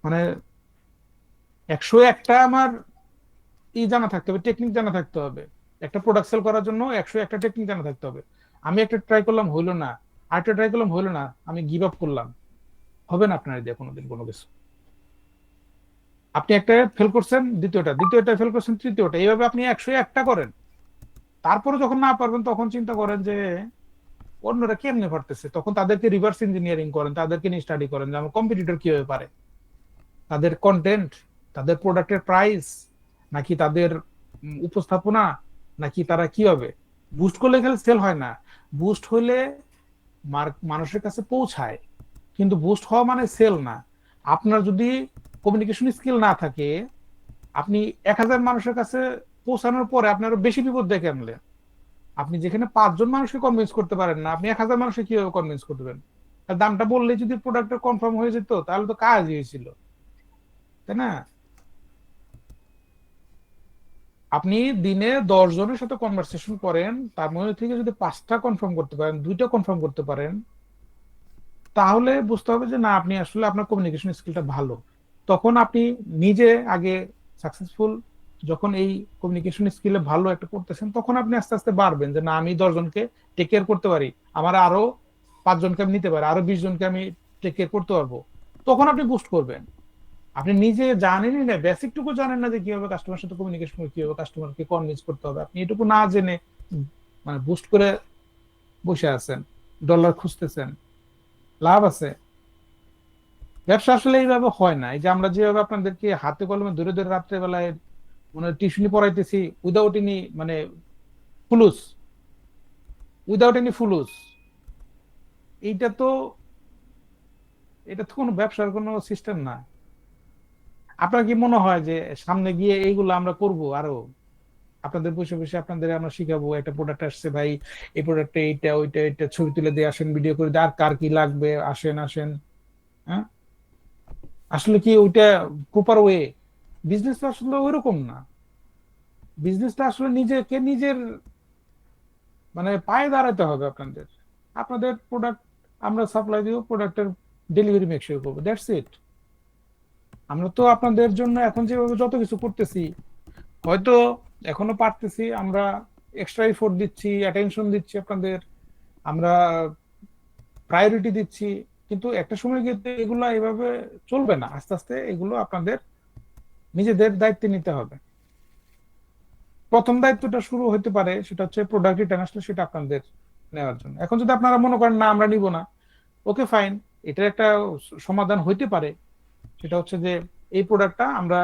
Speaker 1: মানে 101টা আমার জানা থাকতে হবে, টেকনিক জানা থাকতে হবে। একটা প্রোডাক্ট সেল করার জন্য 101টা টেকনিক জানা থাকতে হবে। আমি একটা ট্রাই করলাম, হইলো না, আরেকটা ট্রাই করলাম, হইলো না, আমি গিভ আপ করলাম। হবে না আপনার দিয়ে কোনোদিন কোনো কিছু। আপনি একটা ফেল করছেন, দ্বিতীয়টা ফেল করছেন, তৃতীয়টা, এইভাবে আপনি 101টা করেন। তারপরে যখন না পারবেন তখন চিন্তা করেন যে অন্যরা কেমনে পারতেছে, তখন তাদেরকে রিভার্স ইঞ্জিনিয়ারিং করেন, তাদেরকে নিয়ে স্টাডি করেন যে আমার কম্পিটিটর কিভাবে পারে, তাদের কন্টেন্ট, তাদের প্রোডাক্টের প্রাইস, নাকি তাদের উপস্থাপনা, নাকি তারা কিভাবে বুস্ট করলে খালি সেল হয় না, বুস্ট হইলে মানুষের কাছে পৌঁছায়, কিন্তু বুস্ট হওয়া মানে সেল না। আপনার যদি কমিউনিকেশন স্কিল না থাকে, আপনি 1000 মানুষের কাছে পৌঁছানোর পরে আপনার বেশি বিপদ দেখে আনলেন। আপনি যেখানে 5 জন মানুষকে কনভিন্স করতে পারেন না, আপনি 1000 মানুষকে কিভাবে কনভিন্স করবেন? আর দামটা বললে যদি প্রোডাক্টটা কনফার্ম হয়ে যেত তাহলে তো কাজ হয়েছিল, তাই না? আপনি দিনে 10 জনের সাথে কনভারসেশন করেন, তার মধ্যে থেকে যদি 5টা কনফার্ম করতে পারেন, 2টা কনফার্ম করতে পারেন, তাহলে বুঝতে হবে যে না, আপনি আসলে আপনার কমিউনিকেশন স্কিলটা ভালো। তখন আপনি নিজে আগে সাকসেসফুল, যখন এই কমিউনিকেশন স্কিলে ভালো একটা করতেছেন, তখন আপনি আস্তে আস্তে বাড়বেন যে না, আমি 10 জনকে টেক কেয়ার করতে পারি, আমার আরো 5 জনকে আমি নিতে পারি, আরো 20 জনকে আমি টেক কেয়ার করতে পারবো। তখন আপনি বুস্ট করবেন। আপনি নিজে জানেনই না, বেসিকটুকু জানেন না যে কিভাবে কাস্টমার সাথে কমিউনিকেশন করতে, কিভাবে কাস্টমারকে কনভিন্স করতে হবে। আপনি এটুকু না জেনে মানে বুস্ট করে বসে আছেন, ডলার খুঁজতেছেন, লাভ আছে? ব্যবসা আসলে এইভাবে হয় না। এই যে আমরা যেভাবে আপনাদেরকে হাতে কলমে ধরে ধরে রাত্রে বেলায় মানে টিউশনি পড়াইতেছি উইদাউট এনি মানে ফুলুস, উইদাউট এনি ফুলুস, এইটা তো, এটা তো কোনো ব্যবসার কোনো সিস্টেম না। আপনার কি মনে হয় যে সামনে গিয়ে এইগুলো আমরা করব আরো? আপনাদের বসে বসে আপনাদের আমরা শিখাবো, একটা প্রোডাক্ট আসছে ভাই, এই প্রোডাক্টে এইটা ওইটা এটা ছবি তুলে দিয়ে আসেন, ভিডিও করে দিয়ে, আর কার কি লাগবে আসেন আসেন। হ্যাঁ, আসলে কি ওইটা প্রপার ওয়ে? বিজনেস আসলে ওইরকম না। বিজনেসটা আসলে নিজেকে নিজের মানে পায়ে দাঁড়াতে হবে আপনাদের। আপনাদের প্রোডাক্ট আমরা সাপ্লাই দিব, প্রোডাক্টের ডেলিভারি মেক শিওর করবো, দ্যাটস ইট। আমরা তো আপনাদের জন্য এখন যেভাবে যত কিছু করতেছি, হয়তো এখনো পারতেছি, আমরা এক্সট্রা এফোর্ট দিচ্ছি, অ্যাটেনশন দিচ্ছি আপনাদের, আমরা প্রায়োরিটি দিচ্ছি, কিন্তু একটা সময় গিয়ে তো এগুলো এভাবে চলবে না। আস্তে আস্তে এগুলো আপনাদের নিজেদের দায়িত্বে নিতে হবে। প্রথম দায়িত্বটা শুরু হতে পারে, সেটা হচ্ছে প্রোডাক্ট রিটার্ন আসলে সেটা আপনাদের নেওয়ার জন্য। এখন যদি আপনারা মনে করেন না আমরা নিব না, ওকে ফাইন, এটার একটা সমাধান হইতে পারে। সেটা হচ্ছে যে এই প্রোডাক্টটা আমরা,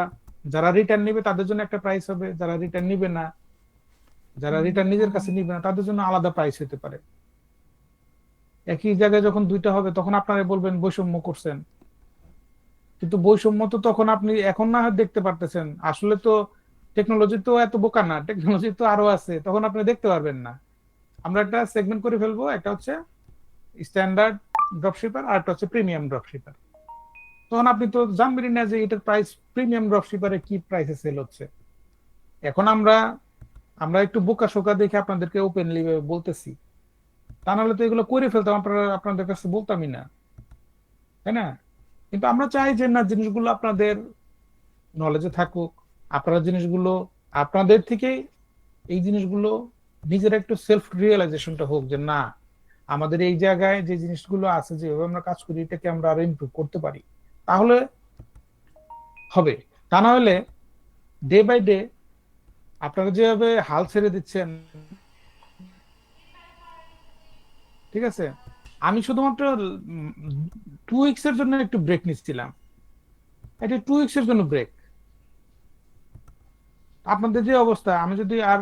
Speaker 1: যারা রিটার্ন নিবে তাদের জন্য একটা প্রাইস হবে, যারা রিটার্ন নিবে না, যারা রিটার্ন নিজের কাছে নিবে না তাদের জন্য আলাদা প্রাইস হতে পারে। একই জায়গায় যখন দুইটা হবে তখন আপনারা বলবেন বৈষম্য করছেন, কিন্তু বৈষম্য তো তখন আপনি এখন না হয় দেখতে পারতেছেন, আসলে তো টেকনোলজি তো এত বোকা না, টেকনোলজি তো আরো আছে, তখন আপনি দেখতে পারবেন না। আমরা একটা সেগমেন্ট করে ফেলবো, একটা হচ্ছে স্ট্যান্ডার্ড ড্রপশিপার আর একটা হচ্ছে প্রিমিয়াম ড্রপশিপার। তখন আপনি তো জানবেনই না যে এটার প্রাইস প্রিমিয়াম ড্রপশিপারে কি প্রাইসে সেল হচ্ছে। এখন আমরা আমরা একটু বোকা শোকা দেখে আপনাদেরকে ওপেনলি বলতেছি, তা নাহলে তো এগুলো করে ফেলতাম, আপনারা আপনাদের কাছে বলতামই না, তাই না? কিন্তু আমরা চাই যে না, জিনিসগুলো আপনাদের নলেজে থাকুক, আপনারা জিনিসগুলো আপনাদের থেকে এই জিনিসগুলো নিজের একটু সেলফ রিয়েলাইজেশনটা হোক যে না, আমাদের এই জায়গায় যে জিনিসগুলো আছে, যেভাবে আমরা কাজ করি, এটাকে আমরা আরো ইমপ্রুভ করতে পারি, তাহলে হবে। তা না হলে ডে বাই ডে আপনারা যেভাবে হাল ছেড়ে দিচ্ছেন, ঠিক আছে, আমি শুধুমাত্র 2 উইকস এর জন্য একটু ব্রেক নিচ্ছিলাম, এটা 2 উইকস এর জন্য ব্রেক। আপনাদের যে অবস্থা, আমি যদি আর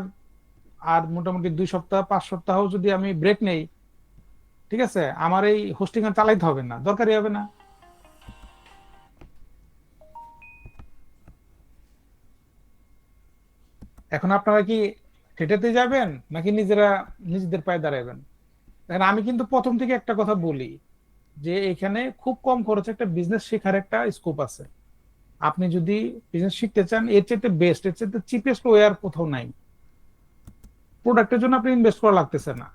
Speaker 1: আর মোটামুটি 2 সপ্তাহ 5 সপ্তাহ যদি আমি ব্রেক নেই, ঠিক আছে, আমার এই হোস্টিং আর চালাইতে হবে না, দরকারই হবে না। এখন আপনারা কি সেটাতে যাবেন নাকি নিজেরা নিজেদের পায়ে দাঁড়াবেন? দেখেন, আমি কিন্তু প্রথম থেকে একটা কথা বলি যে এখানে খুব কম খরচে একটা বিজনেস শেখার একটা স্কোপ আছে। আপনি যদি বিজনেস শিখতে চান, এর চাইতে বেস্ট, এর চাইতে চিপেস্ট ওয়ে আর কোথাও নাই। প্রোডাক্টের জন্য আপনি ইনভেস্ট করা লাগতেছে না।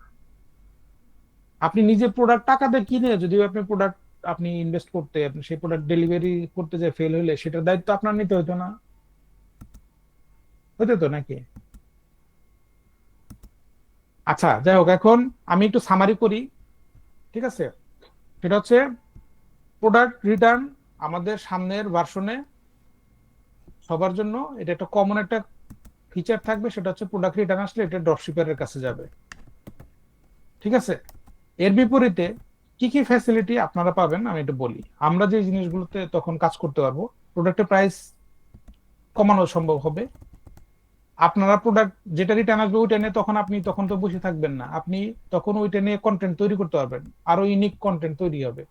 Speaker 1: আপনি নিজে প্রোডাক্ট টাকা দিয়ে কিনে যদি আপনি প্রোডাক্ট আপনি ইনভেস্ট করতে, আপনি সেই প্রোডাক্ট ডেলিভারি করতে যে ফেল হলে সেটার দায়িত্ব আপনার নিতে হতো না? হতো তো নাকি? আচ্ছা, যাই হোক, এখন আমি একটু সামারি করি, ঠিক আছে? সেটা হচ্ছে প্রোডাক্ট রিটার্ন আমাদের সামনের ভার্সনে সবার জন্য এটা একটা কমন একটা ফিচার থাকবে, সেটা হচ্ছে প্রোডাক্ট রিটার্ন আসলে এটা ড্রপশিপারের কাছে যাবে, ঠিক আছে? এর বিপরীতে কি কি ফ্যাসিলিটি আপনারা পাবেন আমি একটু বলি। আমরা যে জিনিসগুলোতে তখন কাজ করতে পারবো, প্রোডাক্টের প্রাইস কমানো সম্ভব হবে। আপনারা প্রোডাক্ট যেটা রিটার্ন আসবে ওইটা নিয়ে তখন আপনি তখন তো বসে থাকবেন না, আপনি তখন ওইটা নিয়ে কন্টেন্ট তৈরি করতে পারবেন, আরো ইউনিক কন্টেন্ট তৈরি হবে।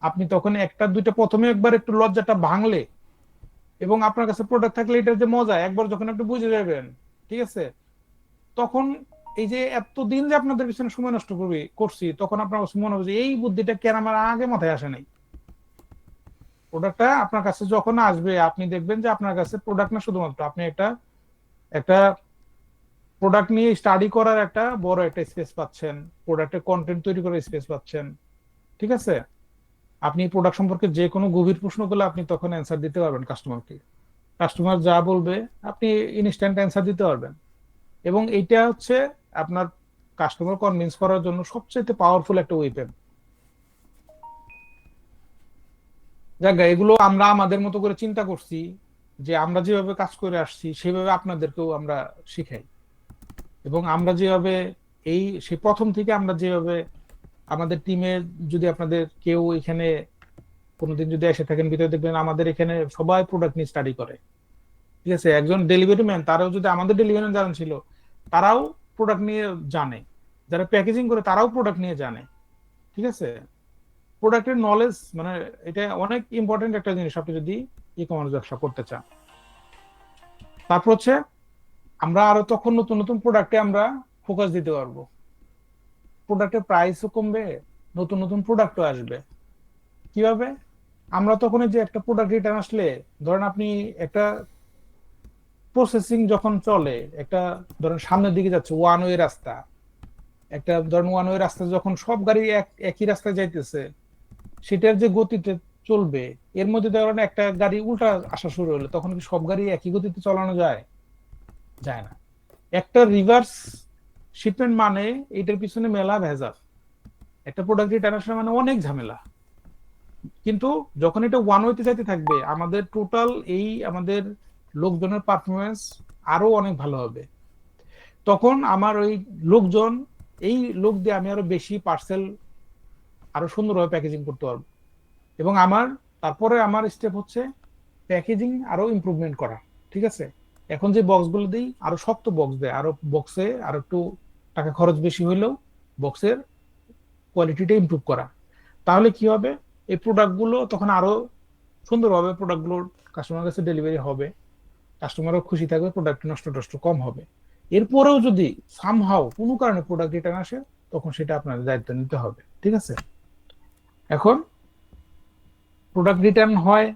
Speaker 1: আপনি তখন একটা দুইটা প্রথমে একবার একটু লজ্জাটা ভাঙলে, এবং আপনার কাছে প্রোডাক্ট থাকলে এটার যে মজা একবার যখন একটু বুঝে যাবেন, ঠিক আছে, তখন এই যে এতদিন যে আপনাদের পিছনে সময় নষ্ট করছি, তখন আপনার কাছে মনে হবে যে এই বুদ্ধিটা কেন আমার আগে মাথায় আসে নাই। প্রোডাক্টটা আপনার কাছে যখন আসবে আপনি দেখবেন যে আপনার কাছে প্রোডাক্ট না, শুধুমাত্র আপনি একটা একটা প্রোডাক্ট নিয়ে স্টাডি করার একটা বড় একটা স্পেস পাচ্ছেন, প্রোডাক্টের কন্টেন্ট তৈরি করার স্পেস পাচ্ছেন। ঠিক আছে, আপনি প্রোডাক্ট সম্পর্কে যে কোনো গভীর প্রশ্ন করলে আপনি তখন অ্যান্সার দিতে পারবেন কাস্টমারকে। কাস্টমার যা বলবে আপনি ইনস্ট্যান্ট অ্যান্সার দিতে পারবেন। এবং এইটা হচ্ছে আপনার কাস্টমার কনভিন্স করার জন্য সবচেয়ে পাওয়ারফুল একটা ওয়েপেন। যাক এগুলো আমরা আমাদের মতো করে চিন্তা করছি, যে আমরা যেভাবে কাজ করে আসছি সেভাবে আপনাদেরকেও আমরা শিখাই। এবং আমরা যেভাবে সেই প্রথম থেকে আমরা যেভাবে আমাদের টিমে, যদি আপনাদের কেউ এখানে কোনোদিন যদি এসে থাকেন ভিতরে, দেখবেন আমাদের এখানে সবাই প্রোডাক্ট নিয়ে স্টাডি করে। ঠিক আছে, একজন ডেলিভারি ম্যান, তারাও যদি আমাদের ডেলিভারি ম্যান যারা ছিল তারাও প্রোডাক্ট নিয়ে জানে, যারা প্যাকেজিং করে তারাও প্রোডাক্ট নিয়ে জানে। ঠিক আছে, প্রোডাক্টের নলেজ মানে এটা অনেক ইম্পর্টেন্ট একটা জিনিস আপনি যদি ই কমার্স ব্যবসা করতে চান। তারপর হচ্ছে আমরা আরো তখন নতুন নতুন প্রোডাক্টে আমরা ফোকাস দিতে পারবো, প্রোডাক্টের প্রাইসও কমবে, নতুন নতুন প্রোডাক্টও আসবে। কিভাবে? আমরা তখন যে একটা প্রোডাক্ট রিটার্ন আসলে, ধরেন আপনি একটা প্রসেসিং যখন চলে, একটা ধরেন সামনের দিকে যাচ্ছে ওয়ান ওয়ে রাস্তা, একটা ধরেন ওয়ান ওয়ে রাস্তা যখন সব গাড়ি একই রাস্তায় যাইতেছে, সেটার যে গতিতে চলবে, এর মধ্যে ধরেন একটা গাড়ি উল্টা আসা শুরু হলো, তখন কি সব গাড়ি একই গতিতে চালানো যায়? যায় না। একটা রিভার্স শিপমেন্ট মানে এটার পিছনে মেলা ভেজাল, একটা প্রোডাক্ট রিটার্ন আসা মানে অনেক ঝামেলা। কিন্তু যখন এটা ওয়ান ওয়েতে যাইতে থাকবে, আমাদের টোটাল আমাদের লোকজনের পারফরমেন্স আরো অনেক ভালো হবে। তখন আমার ওই লোকজন, এই লোক দিয়ে আমি আরো বেশি পার্সেল আরো সুন্দরভাবে প্যাকেজিং করতে পারবো। এবং তারপরে আমার স্টেপ হচ্ছে প্যাকেজিং আরো ইমপ্রুভমেন্ট করা। ঠিক আছে, এখন যে বক্সগুলো দিই আরো শক্ত বক্স দেয়, আরো বক্সে আরো একটু টাকা খরচ বেশি হইলেও বক্সের কোয়ালিটিটা ইমপ্রুভ করা। তাহলে কি হবে, এই প্রোডাক্টগুলো তখন আরো সুন্দরভাবে প্রোডাক্টগুলো কাস্টমার কাছে ডেলিভারি হবে, কাস্টমারও খুশি থাকবে, প্রোডাক্ট নষ্ট টষ্ট কম হবে। এরপরেও যদি সামহাও কোনো কারণে প্রোডাক্ট রিটার্ন আসে, তখন সেটা আপনাদের দায়িত্ব নিতে হবে। ঠিক আছে, এখন প্রোডাক্ট রিটার্ন হয়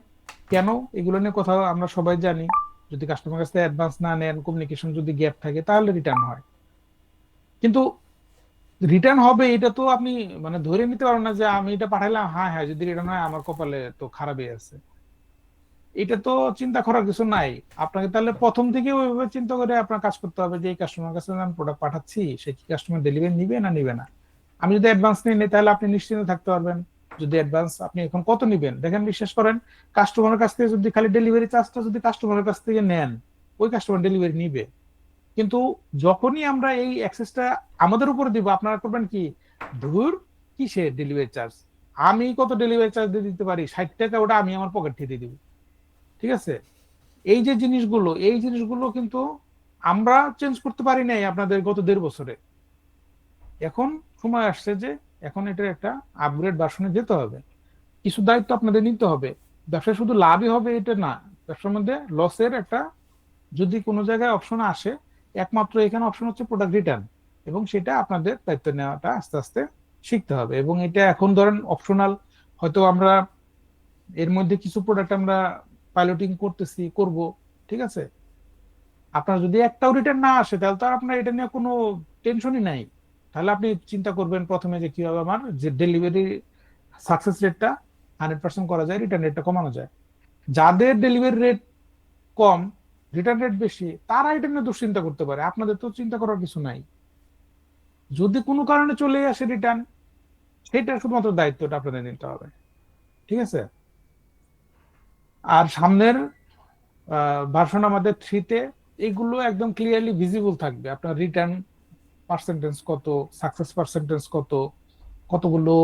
Speaker 1: কেন, এগুলো নিয়ে কথা আমরা সবাই জানি। যদি কাস্টমার কাছে অ্যাডভান্স না নেন, কমিউনিকেশন যদি গ্যাপ থাকে, তাহলে রিটার্ন হয়। কিন্তু রিটার্ন হবে এটা তো আপনি মানে ধরে নিতে পারবেন না যে আমি এটা পাঠাইলাম, হ্যাঁ হ্যাঁ যদি রিটার্ন হয় আমার কপালে তো খারাপই আছে। এটা তো চিন্তা করার কিছু নাই। আপনাকে তাহলে প্রথম থেকে ওইভাবে চিন্তা করে আপনার কাজ করতে হবে যে এই কাস্টমার কাছে আমি প্রোডাক্ট পাঠাচ্ছি, সে কি কাস্টমার ডেলিভারি নিবে না নিবে না। আমি যদি অ্যাডভান্স নিয়ে নিই তাহলে আপনি নিশ্চিন্ত থাকতে পারবেন। যদি অ্যাডভান্স আপনি এখন কত নিবেন দেখেন, বিশ্বাস করেন, কাস্টমারের কাছ থেকে যদি খালি ডেলিভারি চার্জটা যদি কাস্টমারের কাছ থেকে নেন, ওই কাস্টমার ডেলিভারি নিবে। কিন্তু যখনই আমরা এই অ্যাক্সেসটা আমাদের উপরে দিব, আপনারা করবেন কি, ধুর কিসে ডেলিভারি চার্জ, আমি কত ডেলিভারি চার্জ দিয়ে দিতে পারি, 60 টাকা, ওটা আমি আমার পকেট থেকে দিয়ে দিব। ঠিক আছে, এই জিনিসগুলো কিন্তু আমরা চেঞ্জ করতে পারি নাই আপনাদের গত 1.5 বছরে। এখন সময় আসছে যে এখন এটার একটা আপগ্রেড ভার্সনে যেতে হবে, কিছু দায়িত্ব আপনাদের নিতে হবে। ব্যবসায় শুধু লাভই হবে এটা না, ব্যবসার মধ্যে লসের একটা যদি কোনো জায়গায় অপশন আসে, একমাত্র এখানে অপশন হচ্ছে প্রোডাক্ট রিটার্ন। এবং সেটা আপনাদের দায়িত্ব নেওয়াটা আস্তে আস্তে শিখতে হবে। এবং এটা এখন ধরেন অপশনাল, হয়তো আমরা এর মধ্যে কিছু প্রোডাক্ট আমরা পাইলটিং করব। ঠিক আছে, আপনার যদি একটাও রিটার্ন না আসে তাহলে তো আর আপনার এটা নিয়ে কোনো টেনশনই নাই। তাহলে আপনি চিন্তা করবেন প্রথমে যে কিভাবে আমার যে ডেলিভারি সাকসেস রেটটা 100% করা যায়, রিটার্ন রেটটা কমানো যায়। যাদের ডেলিভারি রেট কম, রিটার্ন রেট বেশি, তারা এটা নিয়ে দুশ্চিন্তা করতে পারে, আপনাদের তো চিন্তা করার কিছু নাই। যদি কোনো কারণে চলে আসে রিটার্ন, সেটা শুধুমাত্র দায়িত্বটা আপনাদের নিতে হবে। ঠিক আছে, আর সামনের ভার্সন আমাদের 3-তে এগুলো একদম ক্লিয়ারলি ভিজিবল থাকবে, আপনার রিটার্ন পার্সেন্টেজ কত, সাকসেস পার্সেন্টেজ কত, কতগুলো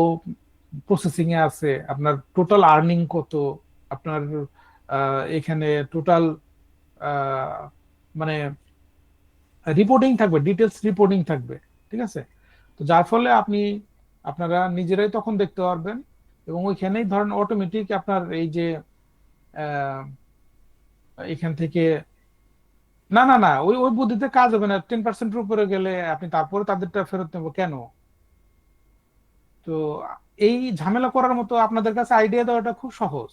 Speaker 1: প্রসেসিং এ আছে, আপনার টোটাল আর্নিং কত, আপনার এখানে টোটাল মানে রিপোর্টিং থাকবে, ডিটেলস রিপোর্টিং থাকবে। ঠিক আছে, তো যার ফলে আপনারা নিজেরাই তখন দেখতে পারবেন। এবং ওইখানেই ধরেন অটোমেটিক আপনার এই যে আহ, এখান থেকে না না না, ওই ওই বুদ্ধিতে কাজ হবে না। 10% উপরে গেলে আপনি তারপরে তাদেরটা ফেরত নেবো কেন? তো এই ঝামেলা করার মতো আপনাদের কাছে আইডিয়া দেওয়াটা খুব সহজ।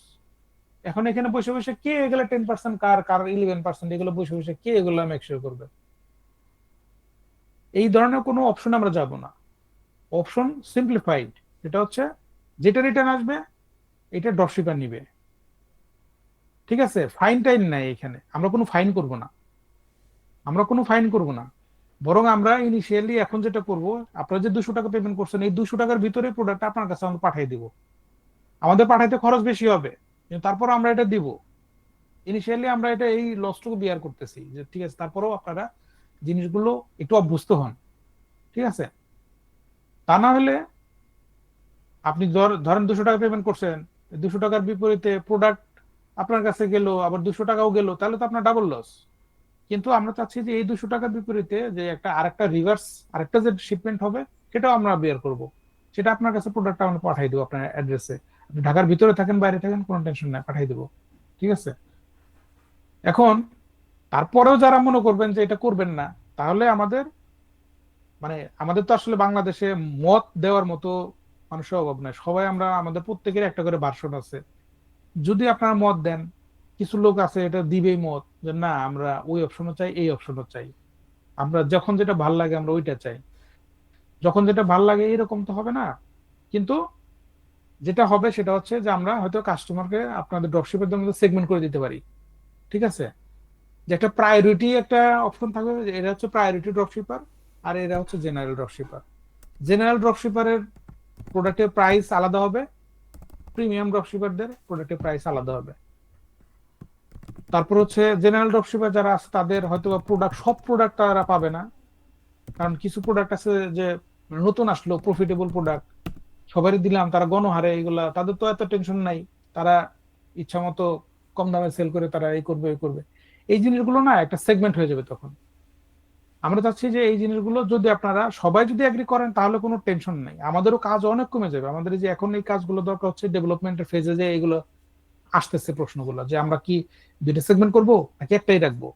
Speaker 1: এখন এখানে বসে বসে কে এগুলো 10% কার কার 11%, এগুলো বসে বসে কে এগুলো মেকশিওর করবে? এই ধরনের কোনো অপশন আমরা যাব না। অপশন সিম্পলিফাইড, যেটা হচ্ছে যেটা রিটার্ন আসবে এটা ড্রপশিপার নিবে। ঠিক আছে, ফাইন টাইম নাই এখানে, আমরা কোনো ফাইন করব না। আমরা কোনো ফাইন করব না, বরং আমরা ইনিশিয়ালি এখন যেটা করব, আপনারা যে 200 টাকা পেমেন্ট করছেন এই 200 টাকার ভিতরে প্রোডাক্ট আপনার কাছে আমরা পাঠিয়ে দিব। আমাদের পাঠাইতে খরচ বেশি হবে, কিন্তু তারপর আমরা এটা দিব। ইনিশিয়ালি আমরা এটা এই লসটুকু বিয়ার করতেছি যে ঠিক আছে, তারপরেও আপনারা জিনিসগুলো একটু অভ্যস্ত হন। ঠিক আছে, তা না হলে আপনি ধরেন 200 টাকা পেমেন্ট করছেন, 200 টাকার বিপরীতে প্রোডাক্ট আপনার কাছে গেল, আবার 200 টাকাও গেল, তাহলে তো আপনার ডাবল লস। কিন্তু আমরা চাচ্ছি যে এই 200 টাকার বিপরীতে যে একটা আরেকটা রিভার্স, আরেকটা যে শিপমেন্ট হবে সেটাও আমরা বের করব। সেটা আপনার কাছে প্রোডাক্টটা আমরা পাঠিয়ে দেবো আপনার অ্যাড্রেসে। আপনি ঢাকার ভিতরে থাকেন বাইরে থাকেন কোনো টেনশন নাই, পাঠিয়ে দেবো। ঠিক আছে, এখন তারপরেও যারা মনে করবেন যে এটা করবেন না, তাহলে আমাদের মানে আমাদের তো আসলে বাংলাদেশে মত দেওয়ার মতো মানুষের অভাব নাই। সবাই আমরা আমাদের প্রত্যেকের একটা করে ভার্সন আছে। যদি আপনারা মত দেন, কিছু লোক আছে এটা দিবেই মত যে না আমরা ওই অপশনও চাই এই অপশনও চাই, আমরা যখন যেটা ভাল লাগে আমরা ওইটা চাই। যখন যেটা ভাল লাগে এরকম তো হবে না। কিন্তু যেটা হবে সেটা হচ্ছে যে আমরা হয়তো কাস্টমারকে আপনাদের ড্রপশিপের জন্য সেগমেন্ট করে দিতে পারি। ঠিক আছে, যে একটা প্রায়োরিটি একটা অপশন থাকবে, যে এরা হচ্ছে প্রায়োরিটি ড্রপশিপার আর এরা হচ্ছে জেনারেল ড্রপশিপার। জেনারেল ড্রপশিপারের প্রোডাক্টের প্রাইস আলাদা হবে, প্রিমিয়াম ড্রপশিপারদের প্রোডাক্টের প্রাইস আলাদা হবে। তারপর হচ্ছে জেনারেল ড্রপশিপার যারা আছে তাদের হয়তো প্রোডাক্ট, সব প্রোডাক্ট তারা পাবে না। কারণ কিছু প্রোডাক্ট আছে যে নতুন আসলো প্রফিটেবল প্রোডাক্ট, সবারই দিলাম, তারা গণহারে এগুলা, তাদের তো এত টেনশন নাই। তারা ইচ্ছা মতো কম দামে সেল করে তারা এই করবে এই করবে। এই জিনিসগুলো না একটা সেগমেন্ট হয়ে যাবে তখন। আমরা চাচ্ছি যে এই জিনিসগুলো যদি আপনারা সবাই যদি এগ্রি করেন তাহলে কোনো টেনশন নাই, আমাদেরও কাজ অনেক কমে যাবে। আমাদের এই যে এখন এই কাজগুলো দরকার হচ্ছে ডেভেলপমেন্টের ফেজে, যে এগুলো আসতেছে প্রশ্নগুলো যে আমরা কি দুইটা সেগমেন্ট করব নাকি একটাই রাখবো।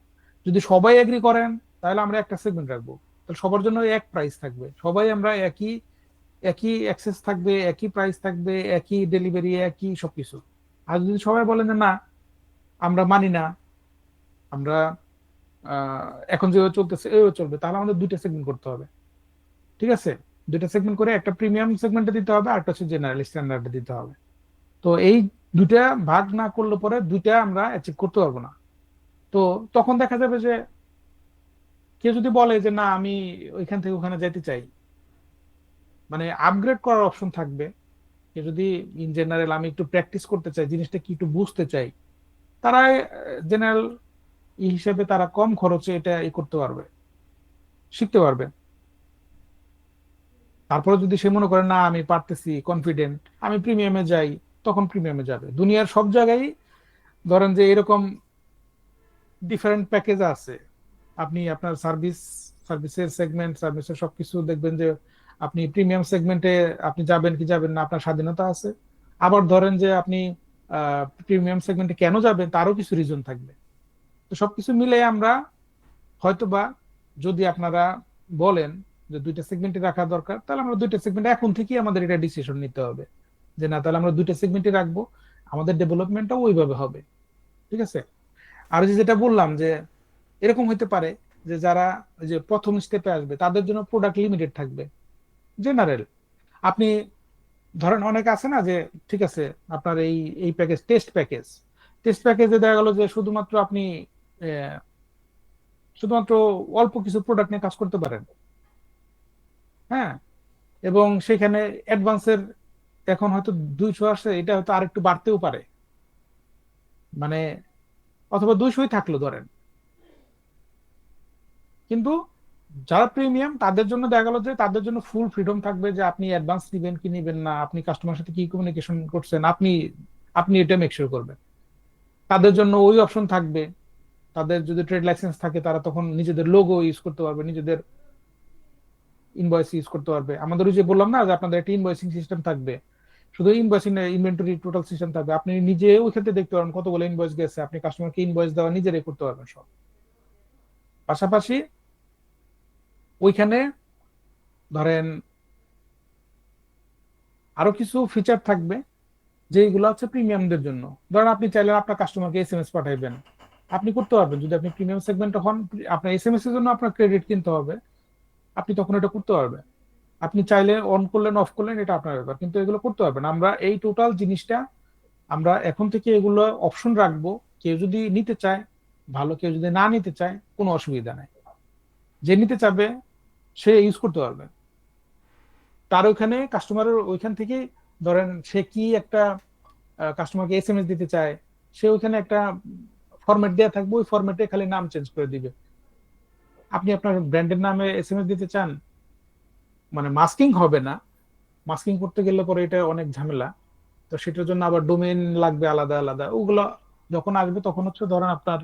Speaker 1: যদি সবাই এগ্রি করেন তাহলে আমরা একটা সেগমেন্ট রাখবো, তাহলে সবার জন্য এক প্রাইস থাকবে, সবাই আমরা একই একই অ্যাক্সেস থাকবে, একই প্রাইস থাকবে, একই ডেলিভারি, একই সবকিছু। আর যদি সবাই বলেন যে না আমরা মানি না, আমরা এখন যেভাবে চলতেছে এভাবে চলবে, তাহলে আমাদের দুইটা সেগমেন্ট করতে হবে। ঠিক আছে, দুইটা সেগমেন্ট করে একটা প্রিমিয়াম সেগমেন্টে দিতে হবে আর একটা হচ্ছে জেনারেল স্ট্যান্ডার্ডে দিতে হবে। তো এই দুইটা ভাগ না করলে পরে দুইটা আমরা অ্যাচিভ করতে পারবো না। তো তখন দেখা যাবে যে কেউ যদি বলে যে না আমি ওইখান থেকে ওখানে যেতে চাই, মানে আপগ্রেড করার অপশন থাকবে। কেউ যদি ইন জেনারেল আমি একটু প্র্যাকটিস করতে চাই, জিনিসটা কি একটু বুঝতে চাই, তারা জেনারেল হিসেবে তারা কম খরচে এটা করতে পারবে, শিখতে পারবে। তারপরে যদি সে মনে করে না আমি পারতেছি, কনফিডেন্ট, আমি প্রিমিয়ামে যাই, তখন প্রিমিয়ামে যাবে। দুনিয়ার সব জায়গায় ধরেন যে এরকম ডিফারেন্ট প্যাকেজ আছে। আপনি আপনার সার্ভিসের সেগমেন্ট, সার্ভিসের সবকিছু দেখবেন যে আপনি প্রিমিয়াম সেগমেন্টে আপনি যাবেন কি যাবেন না আপনার স্বাধীনতা আছে। আবার ধরেন যে আপনি প্রিমিয়াম সেগমেন্টে কেন যাবেন তারও কিছু রিজন থাকবে। তো সবকিছু মিলে আমরা হয়তোবা, যদি আপনারা বলেন যে দুইটা সেগমেন্টে রাখা দরকার, তাহলে আমরা দুইটা সেগমেন্ট এখন থেকেই আমাদের এটা ডিসিশন নিতে হবে যে না তাহলে আমরা দুইটা সেগমেন্টে রাখবো, আমাদের ডেভেলপমেন্টটাও ওইভাবে হবে। ঠিক আছে, আর যেটা বললাম যে এরকম হইতে পারে যে যারা ওই যে প্রথম স্টেপে আসবে তাদের জন্য প্রোডাক্ট লিমিটেড থাকবে। জেনারেল আপনি ধরেন অনেক আছে না যে ঠিক আছে আপনার এই এই প্যাকেজ, টেস্ট প্যাকেজে দেখা গেল যে শুধুমাত্র আপনি আহ, শুধুমাত্র অল্প কিছু প্রোডাক্ট নিয়ে কাজ করতে পারেন। হ্যাঁ, এবং সেখানে অ্যাডভান্সের এখন হয়তো 200 আসে, এটা হয়তো আরেকটু বাড়তেও পারে, মানে অথবা 200ই থাকলো ধরেন। কিন্তু যারা প্রিমিয়াম তাদের জন্য দেখা গেল যে তাদের জন্য ফুল ফ্রিডম থাকবে যে আপনি অ্যাডভান্স নিবেন কি নিবেন না, আপনি কাস্টমার সাথে কি কমিউনিকেশন করছেন, আপনি আপনি এটা মেক শিওর করবেন। তাদের জন্য ওই অপশন থাকবে। তাদের যদি ট্রেড লাইসেন্স থাকে তারা তখন নিজেদের লোগো ইউজ করতে পারবে, নিজেদের ইনভয়েস ইউজ করতে পারবে। আমাদের ওই যে বললাম না যে আপনাদের একটা ইনভয়েসিং সিস্টেম থাকবে, শুধু ইনভয়েসিং না ইনভেন্টরি টোটাল সিস্টেম থাকবে, আপনি নিজে ওই ক্ষেত্রে দেখতে পারবেন কতগুলো ইনভয়েস গেছে, আপনি কাস্টমারকে ইনভয়েস দেওয়া নিজেরাই করতে পারবেন সব। পাশাপাশি ওইখানে ধরেন আরো কিছু ফিচার থাকবে যেগুলো হচ্ছে প্রিমিয়ামদের জন্য। ধরেন আপনি চাইলে আপনার কাস্টমারকে এসএমএস পাঠাইবেন, আপনি করতে পারবেন। যদি আপনি প্রিমিয়াম সেগমেন্ট হন, আপনার এসএমএস এর জন্য আপনার ক্রেডিট কিনতে হবে, আপনি তখন এটা করতে পারবেন। আপনি চাইলে অন করলেন অফ করলেন, এটা আপনার ব্যাপার, কিন্তু এগুলো করতে পারবেন। আমরা এই টোটাল জিনিসটা আমরা এখন থেকে এগুলো অপশন রাখবো। কেউ যদি নিতে চায় ভালো, কেউ যদি না নিতে চায় কোনো অসুবিধা নাই। যে নিতে চাবে সে ইউজ করতে পারবে। তার ওইখানে কাস্টমারের ওইখান থেকে ধরেন সে কি একটা কাস্টমারকে এসএমএস দিতে চায়, সে ওইখানে একটা ফরম্যাট দেওয়া থাকবে, ওই ফরম্যাটে খালি নাম চেঞ্জ করে দিবে। আপনি আপনার ব্র্যান্ডের নামে এসএমএস দিতে চান, মানে মাস্কিং হবে না। মাস্কিং করতে গেলে পরে এটা অনেক ঝামেলা, তো সেটার জন্য আবার ডোমেইন লাগবে আলাদা আলাদা। ওগুলো যখন আসবে তখন হচ্ছে ধরেন আপনার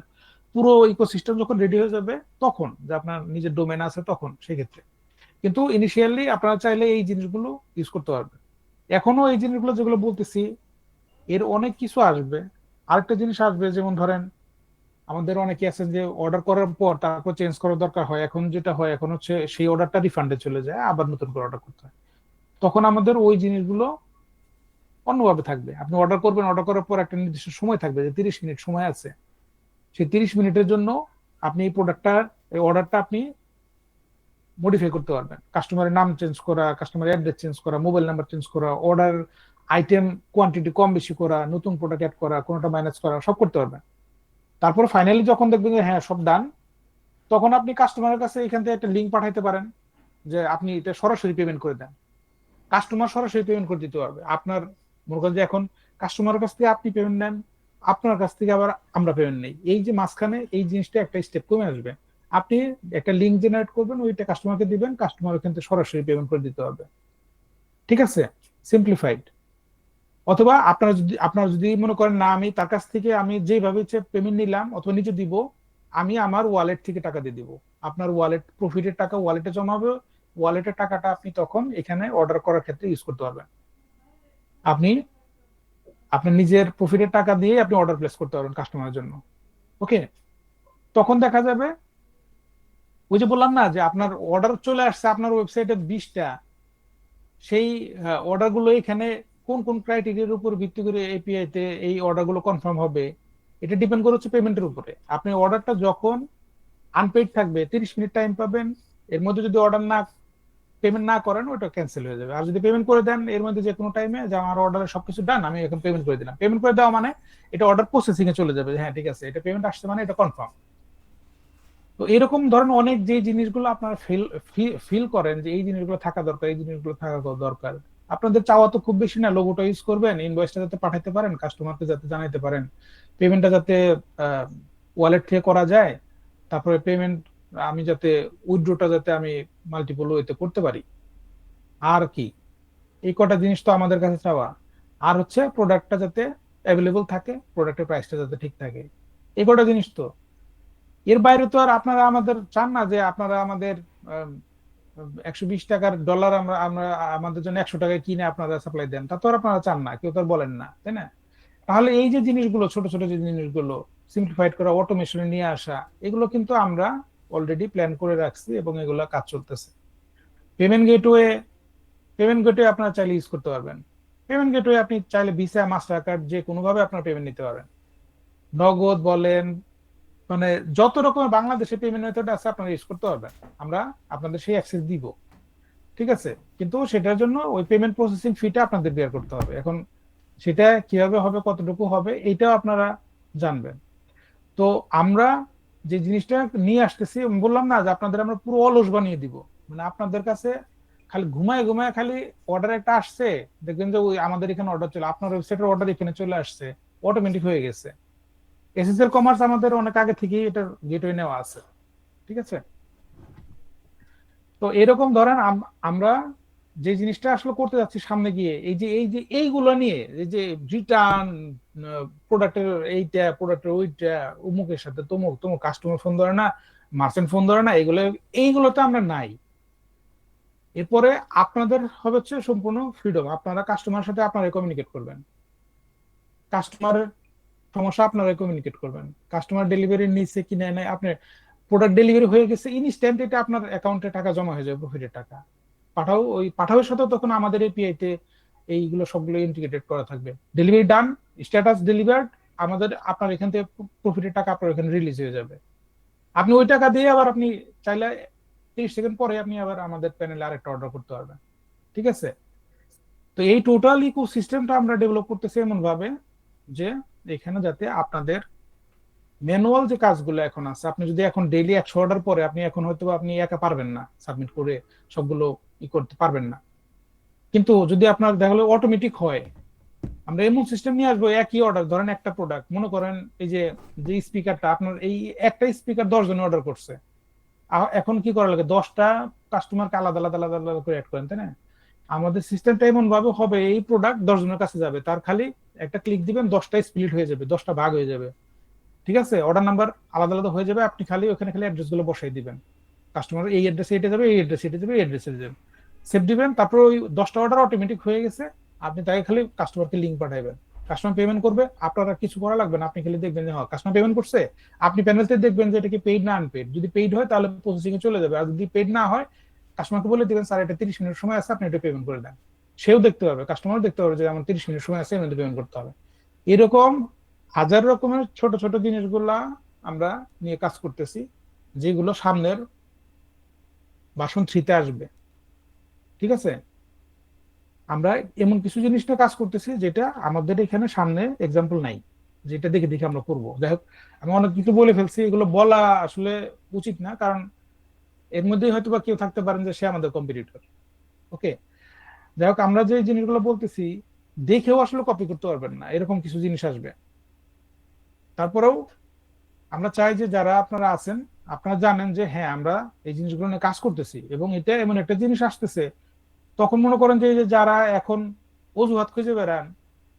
Speaker 1: পুরো ইকোসিস্টেম যখন রেডি হয়ে যাবে, তখন যে আপনার নিজের ডোমেন আছে তখন সেক্ষেত্রে। কিন্তু ইনিশিয়ালি আপনারা চাইলে এই জিনিসগুলো ইউজ করতে পারবেন। এখনো এই জিনিসগুলো যেগুলো বলতেছি এর অনেক কিছু আসবে। আরেকটা জিনিস আসবে, যেমন ধরেন আমাদের অনেকে আছেন যে অর্ডার করার পর তারপর চেঞ্জ করার দরকার হয়। এখন যেটা হয় এখন হচ্ছে সেই অর্ডারটা রিফান্ডে চলে যায়, আবার নতুন করে অর্ডার করতে হয়। তখন আমাদের ওই জিনিসগুলো অন্যভাবে থাকবে। আপনি অর্ডার করবেন, অর্ডার করার পর একটা নির্দিষ্ট সময় থাকবে যে 30 মিনিট সময় আছে, সেই 30 মিনিটের জন্য আপনি এই প্রোডাক্টটা, এই অর্ডারটা আপনি মডিফাই করতে পারবেন। কাস্টমারের নাম চেঞ্জ করা, কাস্টমার অ্যাড্রেস চেঞ্জ করা, মোবাইল নাম্বার চেঞ্জ করা, অর্ডার আইটেম কোয়ান্টিটি কম বেশি করা, নতুন প্রোডাক্ট অ্যাড করা, কোনটা মাইনাস করা, সব করতে পারবেন। তারপর ফাইনালি যখন দেখবেন যে হ্যাঁ সব ডান, তখন আপনি কাস্টমারের কাছে এখান থেকে একটা লিঙ্ক পাঠাইতে পারেন যে আপনি এটা সরাসরি পেমেন্ট করে দেন। কাস্টমার সরাসরি পেমেন্ট করে দিতে পারবে। আপনার মনে করেন যে এখন কাস্টমারের কাছ থেকে আপনি পেমেন্ট নেন, আপনার কাছ থেকে আবার আমরা পেমেন্ট নেই, এই যে মাঝখানে এই জিনিসটা একটা স্টেপ কমে আসবে। আপনি একটা লিঙ্ক জেনারেট করবেন, ওইটা কাস্টমারকে দিবেন, কাস্টমার ওখান থেকে সরাসরি পেমেন্ট করে দিতে হবে। ঠিক আছে, সিম্পলিফাইড। অথবা আপনারা যদি মনে করেন না আমি তার কাছ থেকে আমি যেভাবে ইচ্ছে পেমেন্ট নিলাম অথবা নিজে দিব, আমি আমার ওয়ালেট থেকে টাকা দিয়ে দিব। আপনার ওয়ালেট প্রফিটের টাকা ওয়ালেটে জমা হবে, ওয়ালেটের টাকাটা আপনি তখন এখানে অর্ডার করার ক্ষেত্রে ইউজ করতে পারবেন। আপনি আপনার নিজের প্রফিটের টাকা দিয়ে আপনি অর্ডার প্লেস করতে পারবেন কাস্টমারের জন্য। ওকে, তখন দেখা যাবে ওই যে বললাম না যে আপনার অর্ডার চলে আসছে আপনার ওয়েবসাইটে 20টা, সেই অর্ডার গুলো এখানে কোন কোন ক্রাইটেরিয়ার উপর ভিত্তি করে এপিআই তে এই অর্ডার গুলো কনফার্ম হবে, এটা ডিপেন্ড করে হচ্ছে পেমেন্টের উপরে। আপনি অর্ডারটা যখন আনপেইড থাকবে 30 মিনিট টাইম পাবেন, এর মধ্যে যদি অর্ডার না পেমেন্ট না করেন ওটা ক্যান্সেল হয়ে যাবে। আর যদি পেমেন্ট করে দেন এর মধ্যে যে কোনো টাইমে, যে আমার অর্ডারের সবকিছু ডান, আমি এখন পেমেন্ট করে দিলাম, পেমেন্ট করে দেওয়া মানে এটা অর্ডার প্রসেসিং এ চলে যাবে, হ্যাঁ ঠিক আছে এটা পেমেন্ট আসছে মানে এটা কনফার্ম। তো এরকম ধরেন অনেক যে জিনিসগুলো আপনারা ফিল ফিল করেন যে এই জিনিসগুলো থাকা দরকার, এই জিনিসগুলো থাকা দরকার। আপনাদের চাওয়া তো খুব বেশি না, লোগোটা ইউজ করবেন, ইনভয়েসটা যাতে পাঠাতে পারেন, কাস্টমারকে যাতে জানাইতে পারেন, পেমেন্টটা যাতে ওয়ালেট থেকে করা যায়, তারপরে পেমেন্ট আমি যাতে উইথড্রটা যাতে আমি মাল্টিপল ওয়েতে করতে পারি। আর কি, এই কটা জিনিস তো আমাদের কাছে চাওয়া। আর হচ্ছে প্রোডাক্টটা যাতে অ্যাভেলেবল থাকে, প্রোডাক্টের প্রাইসটা যাতে ঠিক থাকে, এই কটা জিনিস তো। এর বাইরে তো আর আপনারা আমাদের চান না যে আপনারা আমাদের 120 টাকার ডলার আমরা আমরা আমাদের জন্য 100 টাকায় কিনে আপনারা সাপ্লাই দেন, তা তো আর আপনারা চান না, কেউ তো আর বলেন না, তাই না? তাহলে এই যে জিনিসগুলো ছোট ছোট যে জিনিসগুলো সিম্পলিফাইড করা, অটোমেশনে নিয়ে আসা, এগুলো কিন্তু আমরা অলরেডি প্ল্যান করে রাখছি এবং এগুলো কাজ চলতেছে। পেমেন্ট গেটওয়ে, পেমেন্ট গেটওয়ে আপনারা চাইলে ইউজ করতে পারবেন। পেমেন্ট গেটওয়ে আপনি চাইলে ভিসা, মাস্টার কার্ড, যে কোনো ভাবে আপনার পেমেন্ট নিতে পারেন। নগদ বলেন, মানে যত রকমের বাংলাদেশে পেমেন্ট মেথড আছে আপনারা ইউজ করতে পারবেন, আমরা আপনাদের সেই অ্যাক্সেস দিব। ঠিক আছে, কিন্তু সেটার জন্য ওই পেমেন্ট প্রসেসিং ফিটা আপনাদের বের করতে হবে। এখন সেটা কিভাবে হবে, কতটুকু হবে, এইটাও আপনারা জানবেন। তো আমরা যে জিনিসটা নিয়ে আসতেছি, বললাম না যে আপনাদের আমরা পুরো অলস বানিয়ে দিব। মানে আপনাদের কাছে খালি ঘুমায় ঘুমায় খালি অর্ডার একটা আসছে, দেখবেন যে ওই আমাদের এখানে অর্ডার চলে, আপনার ওয়েবসাইটের অর্ডার এখানে চলে আসছে, অটোমেটিক হয়ে গেছে। এসএসএল কমার্স আমাদের অনেক আগে থেকেই এটার গেটওয়ে নেওয়া আছে। ঠিক আছে, তো এরকম ধরেন আমরা যে জিনিসটা আসলে করতে যাচ্ছি সামনে গিয়ে, এই যে এইগুলো নিয়ে, এই যে রিটার্ন, প্রোডাক্টের এইটা, প্রোডাক্টের ওইটা, অমুকের সাথে তমুক, তমুক কাস্টমার ফোন ধরে না, মার্চেন্ট ফোন ধরে না, এইগুলোতে আমরা নাই। এরপরে আপনাদের হবে হচ্ছে সম্পূর্ণ ফ্রিডম, আপনারা কাস্টমারের সাথে আপনারা কমিউনিকেট করবেন, কাস্টমারের সমস্যা আপনারা কমিউনিকেট করবেন, কাস্টমার ডেলিভারি নিচ্ছে কি নেয় নাই আপনি প্রোডাক্ট ডেলিভারি হয়ে গেছে, ইনস্ট্যান্ট এটা আপনার অ্যাকাউন্টে টাকা জমা হয়ে যাবে, প্রফিটের টাকা। ওই পাঠাওয়ের সাথে তখন আমাদের এপিআই তে এইগুলো সবগুলো ইন্টিগ্রেটেড করা থাকবে। ডেলিভারি ডান, স্ট্যাটাস ডেলিভার্ড, আপনার এখান থেকে প্রফিটের টাকা আপনার এখানে রিলিজ হয়ে যাবে। আপনি ওই টাকা দিয়ে আবার আপনি চাইলে 30 সেকেন্ড পরে আপনি আবার আমাদের প্যানেলে আরেকটা অর্ডার করতে পারবেন। ঠিক আছে? তো এই টোটাল ইকো সিস্টেমটা আমরা ডেভেলপ করতেছি এমন ভাবে যে এখানে যাতে আপনাদের ম্যানুয়াল যে কাজগুলো এখন আছে, আপনি যদি এখন ডেইলি 100 অর্ডার পরে আপনি এখন হয়তো আপনি একা পারবেন না সাবমিট করে সবগুলো করতে পারবেন না। কিন্তু যদি আপনার দেখা গেলো অটোমেটিক হয়, আমরা এমন সিস্টেম নিয়ে আসবো, একই অর্ডার ধরেন একটা প্রোডাক্ট মনে করেন এই যে যে স্পিকারটা আপনার এই একটা স্পিকার 10 জন অর্ডার করছে, এখন কি করা লাগে, 10টা কাস্টমারকে আলাদা আলাদা আলাদা আলাদা করে অ্যাড করেন, তাই না? আমাদের সিস্টেমটা এমন ভাবে হবে, এই প্রোডাক্ট 10 জনের কাছে যাবে, তার খালি একটা ক্লিক দিবেন, 10টা স্প্লিট হয়ে যাবে, 10টা ভাগ হয়ে যাবে। ঠিক আছে? অর্ডার নাম্বার আলাদা আলাদা হয়ে যাবে, আপনি খালি ওখানে খালি অ্যাড্রেস গুলো বসাই দিবেন, কাস্টমার এই অ্যাড্রেসে এটা যাবে, এই অ্যাড্রেসে এটা যাবে, এই অ্যাড্রেসে যাবে, সেভ দিবেন, তারপর ওই 10টা অর্ডার অটোমেটিক হয়ে গেছে। আপনি তাকে খালি কাস্টমারকে লিঙ্ক পাঠাবেন, কাস্টমার পেমেন্ট করবে, আপনারা কিছু করা লাগবে না, আপনি খালি দেখবেন যে হ্যাঁ কাস্টমার পেমেন্ট করছে। আপনি প্যানেলতে দেখবেন যে এটা কি পেইড না আনপেইড, যদি পেইড হয় তাহলে প্রসেসিং এ চলে যাবে, আর যদি পেইড না হয় কাস্টমারকে বলে দিবেন স্যার এটা 30 মিনিট সময় আছে, আপনি এটা পেমেন্ট করে দেন। সেও দেখতে পাবে, কাস্টমার দেখতে পাবে যে আমার 30 মিনিট সময় আছে, এর মধ্যে পেমেন্ট করতে হবে। এরকম হাজার রকমের ছোট ছোট জিনিসগুলা আমরা নিয়ে কাজ করতেছি, যেগুলো সামনের ভার্সন 3 তে আসবে। ঠিক আছে? আমরা এমন কিছু জিনিস নিয়ে কাজ করতেছি যেটা আমাদের এখানে সামনে এক্সাম্পল নাই, যেটা দেখে দেখে আমরা করবো। যাই হোক, আমি অনেক কিছু বলে ফেলছি, এগুলো বলা আসলে উচিত না, কারণ এর মধ্যেই হয়তো বা কেউ থাকতে পারেন যে সে আমাদের কম্পিটিটর। ওকে, যাই হোক, আমরা যে জিনিসগুলো বলতেছি দেখেও আসলে কপি করতে পারবেন না, এরকম কিছু জিনিস আসবে। তারপরেও আমরা চাই যে যারা আপনারা আছেন, আপনারা জানেন যে হ্যাঁ আমরা এই জিনিসগুলো নিয়ে কাজ করতেছি, এবং এটা এমন একটা জিনিস আসতেছে, তখন মনে করেন যে এই যে যারা এখন অজুহাত খুঁজে বেড়ান,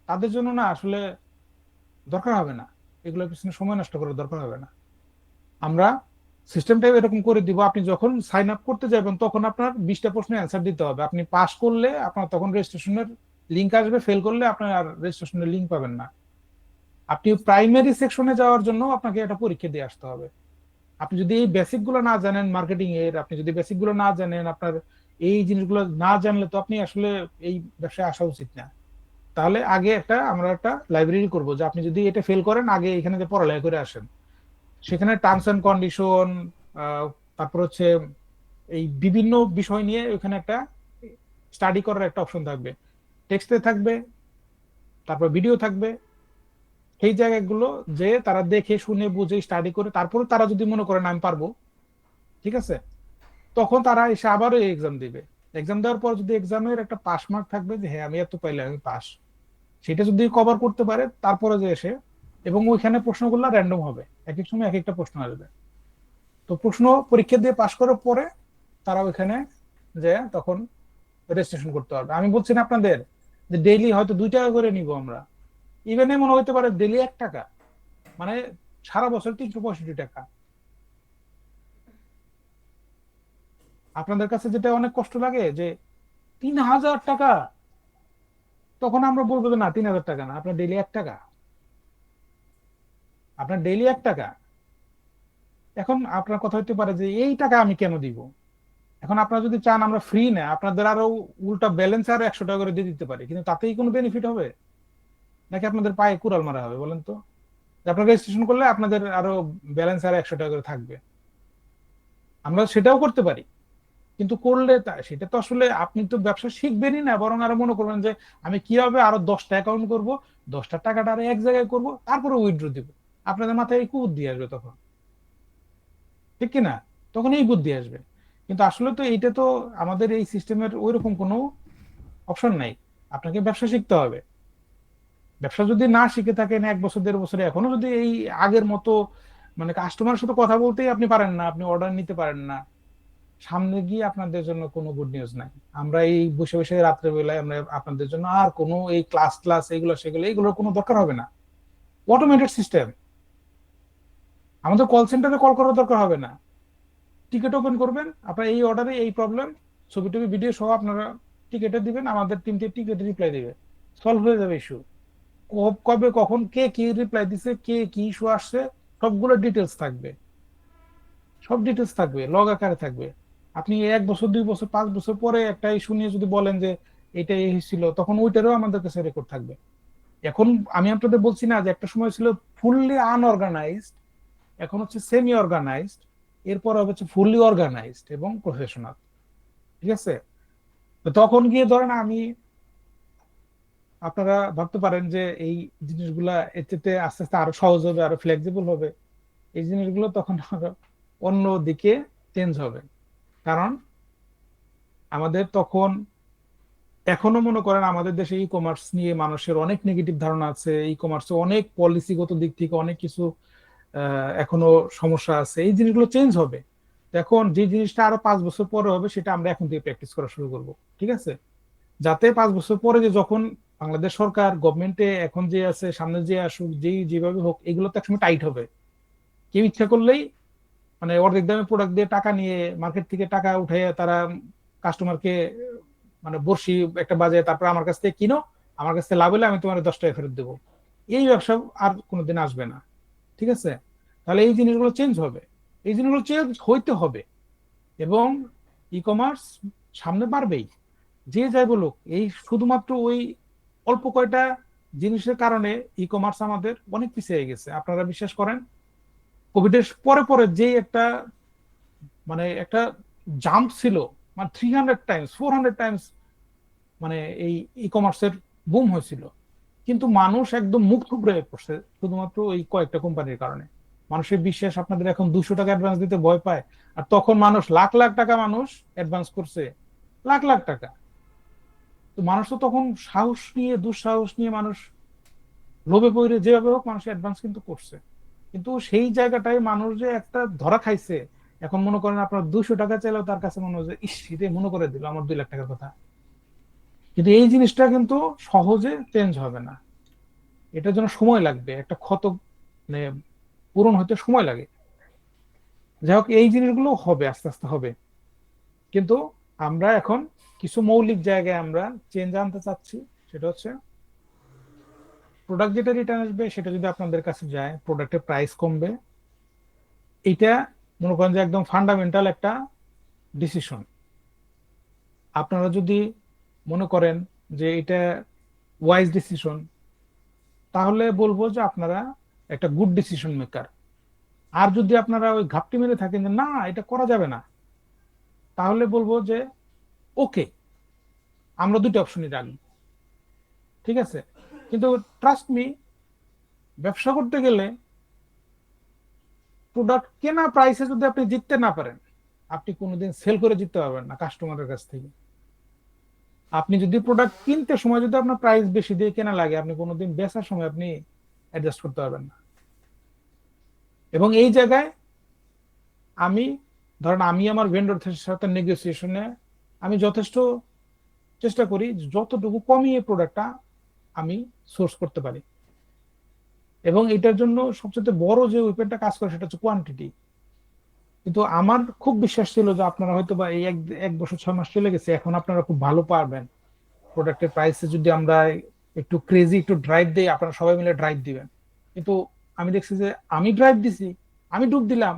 Speaker 1: তাদের জন্য না আসলে দরকার হবে না, এগুলোর পিছনে সময় নষ্ট করার দরকার হবে না। আমরা সিস্টেমটা এরকম করে দিব, আপনি যখন সাইন আপ করতে যাবেন তখন আপনার 20টা প্রশ্নের অ্যান্সার দিতে হবে, আপনি পাস করলে আপনার তখন রেজিস্ট্রেশনের লিঙ্ক আসবে, ফেল করলে আপনার আর রেজিস্ট্রেশনের লিঙ্ক পাবেন না। আপনি প্রাইমারি সেকশনে যাওয়ার জন্য আপনাকে একটা পরীক্ষা দিয়ে আসতে হবে। আপনি যদি এই বেসিক গুলো না জানেন মার্কেটিং এর, আপনি যদি বেসিক গুলো না জানেন, আপনার এই জিনিসগুলো না জানলে তো আপনি আসলে এই ব্যবসায় আসা উচিত না। তাহলে আগে আমরা একটা লাইব্রেরি করব, যে আপনি যদি এটা ফেল করেন আগে এখানে যে পড়ালেখা করে আসেন, সেখানে টার্মস এন্ড কন্ডিশন, তারপর হচ্ছে এই বিভিন্ন বিষয় নিয়ে ওখানে একটা স্টাডি করার একটা অপশন থাকবে, টেক্সটে থাকবে, তারপর ভিডিও থাকবে। সেই জায়গাগুলো যে তারা দেখে শুনে বুঝে স্টাডি করে, তারপরে তারা যদি মনে করেন আমি পারবো, ঠিক আছে, তখন তারা এসে আবারও এক্সাম দিবে। এক্সাম দেওয়ার পর যদি এক্সামের একটা পাস মার্ক থাকবে যে হ্যাঁ আমি এত পাইলে আমি পাস, সেটা যদি কভার করতে পারে তারপরে যে এসে, এবং ওইখানে প্রশ্নগুলো র্যান্ডম হবে, এক এক সময় এক একটা প্রশ্ন আসবে। তো প্রশ্ন পরীক্ষা দিয়ে পাশ করার পরে তারা ওইখানে যে তখন রেজিস্ট্রেশন করতে পারবে। আমি বলছি না আপনাদের যে ডেইলি হয়তো 2 টাকা করে নিব আমরা, ইভেন এমন হইতে পারে ডেইলি 1 টাকা, মানে সারা বছর 365 টাকা। আপনাদের কাছে যেটা অনেক কষ্ট লাগে যে 3000 টাকা, তখন আমরা বলবো যে না 3000 টাকা না, আপনার ডেইলি 1 টাকা, আপনার ডেইলি 1 টাকা। এখন আপনার কথা হতে পারে যে এই টাকা আমি কেন দিব। এখন আপনারা যদি চান আমরা ফ্রি না, আপনাদের আরো উল্টা ব্যালেন্স আর 100 টাকা করে দিয়ে দিতে পারি, কিন্তু তাতেই কোনো বেনিফিট হবে নাকি আপনাদের পায়ে কুড়াল মারা হবে বলেন তো? যে আপনারা রেজিস্ট্রেশন করলে আপনাদের আরো ব্যালেন্স আর 100 টাকা করে থাকবে, আমরা সেটাও করতে পারি, কিন্তু করলে সেটা তো আসলে আপনি তো ব্যবসা শিখবেনই না, বরং আরো মনে করবেন যে আমি কিভাবে আরো 10টা অ্যাকাউন্ট করব, 10টা টাকাটা আরো এক জায়গায় করব, তারপরে উইথড্র দিব। আপনাদের মাথায় এই বুদ্ধি আসবে তখন, ঠিক কিনা? তখন এই বুদ্ধি আসবে। কিন্তু আসলে তো এইটা তো আমাদের এই সিস্টেমের ওইরকম কোনো অপশন নাই, আপনাকে ব্যবসা শিখতে হবে। ব্যবসা যদি না শিখে থাকেন 1 বছর 1.5 বছরে, এখনো যদি এই আগের মতো মানে কাস্টমারের সাথে কথা বলতেই আপনি পারেন না, আপনি অর্ডার নিতে পারেন না, সামনে গিয়ে আপনাদের জন্য কোনো গুড নিউজ নাই। আমরা এই বসে বসে রাত্রে বেলায় আমরা আপনাদের জন্য আর কোনো এই ক্লাস ক্লাস এগুলো সেগুলো এগুলোর কোনো দরকার হবে না। অটোমেটেড সিস্টেম, আমাদের কল সেন্টারে কল করার দরকার হবে না। টিকিট ওপেন করবেন, আপনার এই অর্ডারে এই প্রবলেম, ছবি টবি ভিডিও সহ আপনারা টিকিটে দিবেন, আমাদের টিমকে টিকিটে রিপ্লাই দিবে, সলভ হয়ে যাবে ইস্যু। কবে কখন কে কি রিপ্লাই দিছে, কে কি ইস্যু আসছে, সবগুলো ডিটেলস থাকবে। সব ডিটেলস থাকবে, লগ আকারে থাকবে। আপনি 1 বছর 2 বছর 5 বছর পরে একটা ইস্যু নিয়ে যদি বলেন যে এটা এই ছিল, তখন ওইটারও আমাদের কাছে রেকর্ড থাকবে। এখন আমি আপনাদের বলছি না যে একটা সময় ছিল ফুললি আনঅর্গানাইজড, এখন হচ্ছে সেমি অর্গানাইজড, এরপর হচ্ছে ফুললি অর্গানাইজড এবং প্রফেশনাল। ঠিক আছে? তো তখন গিয়ে ধরেন আমি, আপনারা ভাবতে পারেন যে এই জিনিসগুলা এতে আস্তে আস্তে আরো সহজ হবে, আরো ফ্লেক্সিবল হবে। এই জিনিসগুলো তখন আরো অন্য দিকে চেঞ্জ হবে। কারণ আমাদের তখন, এখনো মনে করেন আমাদের দেশে ই কমার্স নিয়ে মানুষের অনেক নেগেটিভ ধারণা আছে, ই কমার্সে অনেক পলিসিগত দিক থেকে অনেক কিছু এখনো সমস্যা আছে। এই জিনিসগুলো চেঞ্জ হবে। এখন যে জিনিসটা আরো 5 বছর পরে হবে সেটা আমরা এখন থেকে প্র্যাকটিস করা শুরু করব। ঠিক আছে? যাতে 5 বছর পরে যে যখন বাংলাদেশ সরকার গভর্নমেন্টে এখন যে আছে, সামনে যে আসুক, যেই যেভাবে হোক, এগুলো তো একসময় টাইট হবে। কেউ ইচ্ছা করলেই মানে অর্ধেক দামে প্রোডাক্ট দিয়ে টাকা নিয়ে মার্কেট থেকে টাকা উঠে তারা কাস্টমারকে মানে বর্ষি একটা বাজে, তারপর আমার কাছ থেকে কিনো, আমার কাছ থেকে লাভ হলে আমি তোমার 10 টাকা ফেরত দেবো। এই ব্যবসা আর কোনোদিন আসবে না। ঠিক আছে? তাহলে এই জিনিসগুলো চেঞ্জ হবে, এই জিনিসগুলো চেঞ্জ হইতে হবে। এবং ই কমার্স সামনে বাড়বেই, যে যাই বলুক। এই শুধুমাত্র ওই অল্প কয়টা জিনিসের কারণে ই কমার্স আমাদের অনেক পিছিয়ে গেছে। আপনারা বিশ্বাস করেন, কোভিডের পরে পরে যে একটা মানে একটা জাম্প ছিল, মানে 300 টাইমস 400 টাইমস, মানে এই ই কমার্সের বুম হয়েছিল। কিন্তু মানুষ একদম মুখ থুবড়ে পড়ছে শুধুমাত্র ওই কয়েকটা কোম্পানির কারণে। মানুষের বিশ্বাস, আপনাদের এখন 200 টাকা অ্যাডভান্স দিতে ভয় পায়, আর তখন মানুষ লাখ লাখ টাকা মানুষ অ্যাডভান্স করছে, লাখ লাখ টাকা। তো মানুষ তো তখন সাহস নিয়ে, দুঃসাহস নিয়ে মানুষ লোভে পড়ে যেভাবে হোক মানুষ অ্যাডভান্স কিন্তু করছে। কিন্তু সেই জায়গাটায় মানুষ যে একটা ধরা খাইছে, এখন মনে করেন আপনার 200 টাকা চাইলেও তার কাছে মনে হয় যে ইস, এটা মনে করে দিল আমার 2 লাখ টাকার কথা। কিন্তু এই জিনিসটা কিন্তু সহজে চেঞ্জ হবে না, এটার জন্য সময় লাগবে, একটা ক্ষত মানে পূরণ হতে সময় লাগে। যাই হোক, এই জিনিসগুলো হবে, আস্তে আস্তে হবে। কিন্তু আমরা এখন কিছু মৌলিক জায়গায় আমরা চেঞ্জ আনতে চাচ্ছি। সেটা হচ্ছে প্রোডাক্ট যেটা রিটার্ন আসবে সেটা যদি আপনাদের কাছে যায়, প্রোডাক্টের প্রাইস কমবে। এটা মনে করেন যে একদম ফান্ডামেন্টাল একটা ডিসিশন। আপনারা যদি মনে করেন যে এটা ওয়াইজ ডিসিশন, তাহলে বলবো যে আপনারা একটা গুড ডিসিশন মেকার। আর যদি আপনারা ওই ঘাপটি মেরে থাকেন যে না এটা করা যাবে না, তাহলে বলবো যে ওকে, আমরা দুটো অপশনই রাখবো। ঠিক আছে? কিন্তু ট্রাস্ট মি, ব্যবসা করতে গেলে প্রোডাক্ট কেনা প্রাইসে যদি আপনি জিততে না পারেন, আপনি কোনোদিন সেল করে জিততে পারবেন না কাস্টমারের কাছ থেকে। আপনি যদি প্রোডাক্ট কিনতে সময় যদি আপনার প্রাইস বেশি দিয়ে কেনা লাগে, আপনি কোনোদিন বেচার সময় আপনি অ্যাডজাস্ট করতে পারবেন না। এবং এই জায়গায় আমি, ধরেন আমি আমার ভেন্ডরদের সাথে নেগোসিয়েশনে আমি যথেষ্ট চেষ্টা করি যে যতটুকু কমিয়ে প্রোডাক্টটা আমি সোর্স করতে পারি। এবং এটার জন্য সবচেয়ে বড় যে উইপেনটা কাজ করে সেটা হচ্ছে কোয়ান্টিটি। কিন্তু আমার খুব বিশ্বাস ছিল যে আপনারা হয়তো বা এই এক এক বছর 6 মাস চলে গেছে, এখন আপনারা খুব ভালো পারবেন। প্রোডাক্টের প্রাইসে যদি আমরা একটু ক্রেজি একটু ড্রাইভ দিই, আপনারা সবাই মিলে ড্রাইভ দিবেন। কিন্তু আমি দেখছি যে আমি ড্রাইভ দিছি, আমি ডুব দিলাম,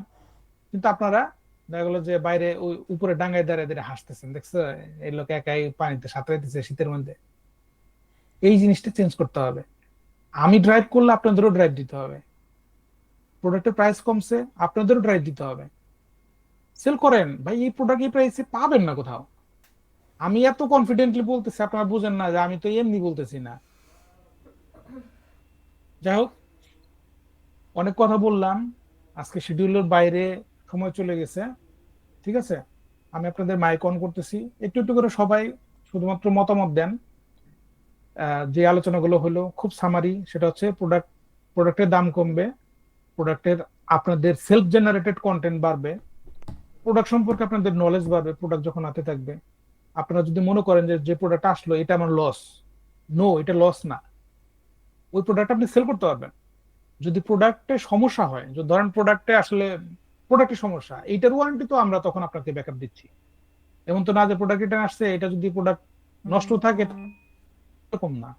Speaker 1: কিন্তু আপনারা দেখা গেলো যে বাইরে ওই উপরে ডাঙ্গায় দাঁড়িয়ে দাঁড়িয়ে হাসতেছেন, দেখছো এই লোক একাই পানিতে সাঁতরাইতেছে শীতের মধ্যে। এই জিনিসটা চেঞ্জ করতে হবে। আমি ড্রাইভ করলে আপনাদেরও ড্রাইভ দিতে হবে। প্রোডাক্টের প্রাইস কমছে, আপনাদেরও ড্রাইভ দিতে হবে। সেল করেন ভাই, এই প্রোডাক্ট এই প্রাইসে পাবেন না কোথাও। আমি এত কনফিডেন্টলি বলতেছি, আপনারা বুঝেন না যে আমি তো এমনি বলতেছি না। যাই হোক, অনেক কথা বললাম, আজকে শিডিউলের বাইরে সময় চলে গেছে। ঠিক আছে? আমি আপনাদের মাইক অন করতেছি, একটু একটু করে সবাই শুধুমাত্র মতামত দেন। যে আলোচনাগুলো হলো খুব সামারি, সেটা হচ্ছে প্রোডাক্টের দাম কমবে, প্রোডাক্টের আপনাদের সেলফ জেনারেটেড কন্টেন্ট বাড়বে, প্রোডাক্ট সম্পর্কে আপনাদের নলেজ বাড়বে প্রোডাক্ট যখন হাতে থাকবে। আপনারা যদি মনে করেন যে যে প্রোডাক্ট আসলো এটা আমার লস, নো, এটা লস না। ওই প্রোডাক্ট আপনি সেল করতে পারবেন। যদি প্রোডাক্টে সমস্যা হয়, যদি ধরেন প্রোডাক্টে আসলে প্রোডাক্টের সমস্যা, এইটার ওয়ারেন্টি তো আমরা তখন আপনাকে ব্যাকআপ দিচ্ছি। এমন তো না যে প্রোডাক্ট রিটার্ন আসছে, এটা যদি প্রোডাক্ট নষ্ট থাকে, এরকম না।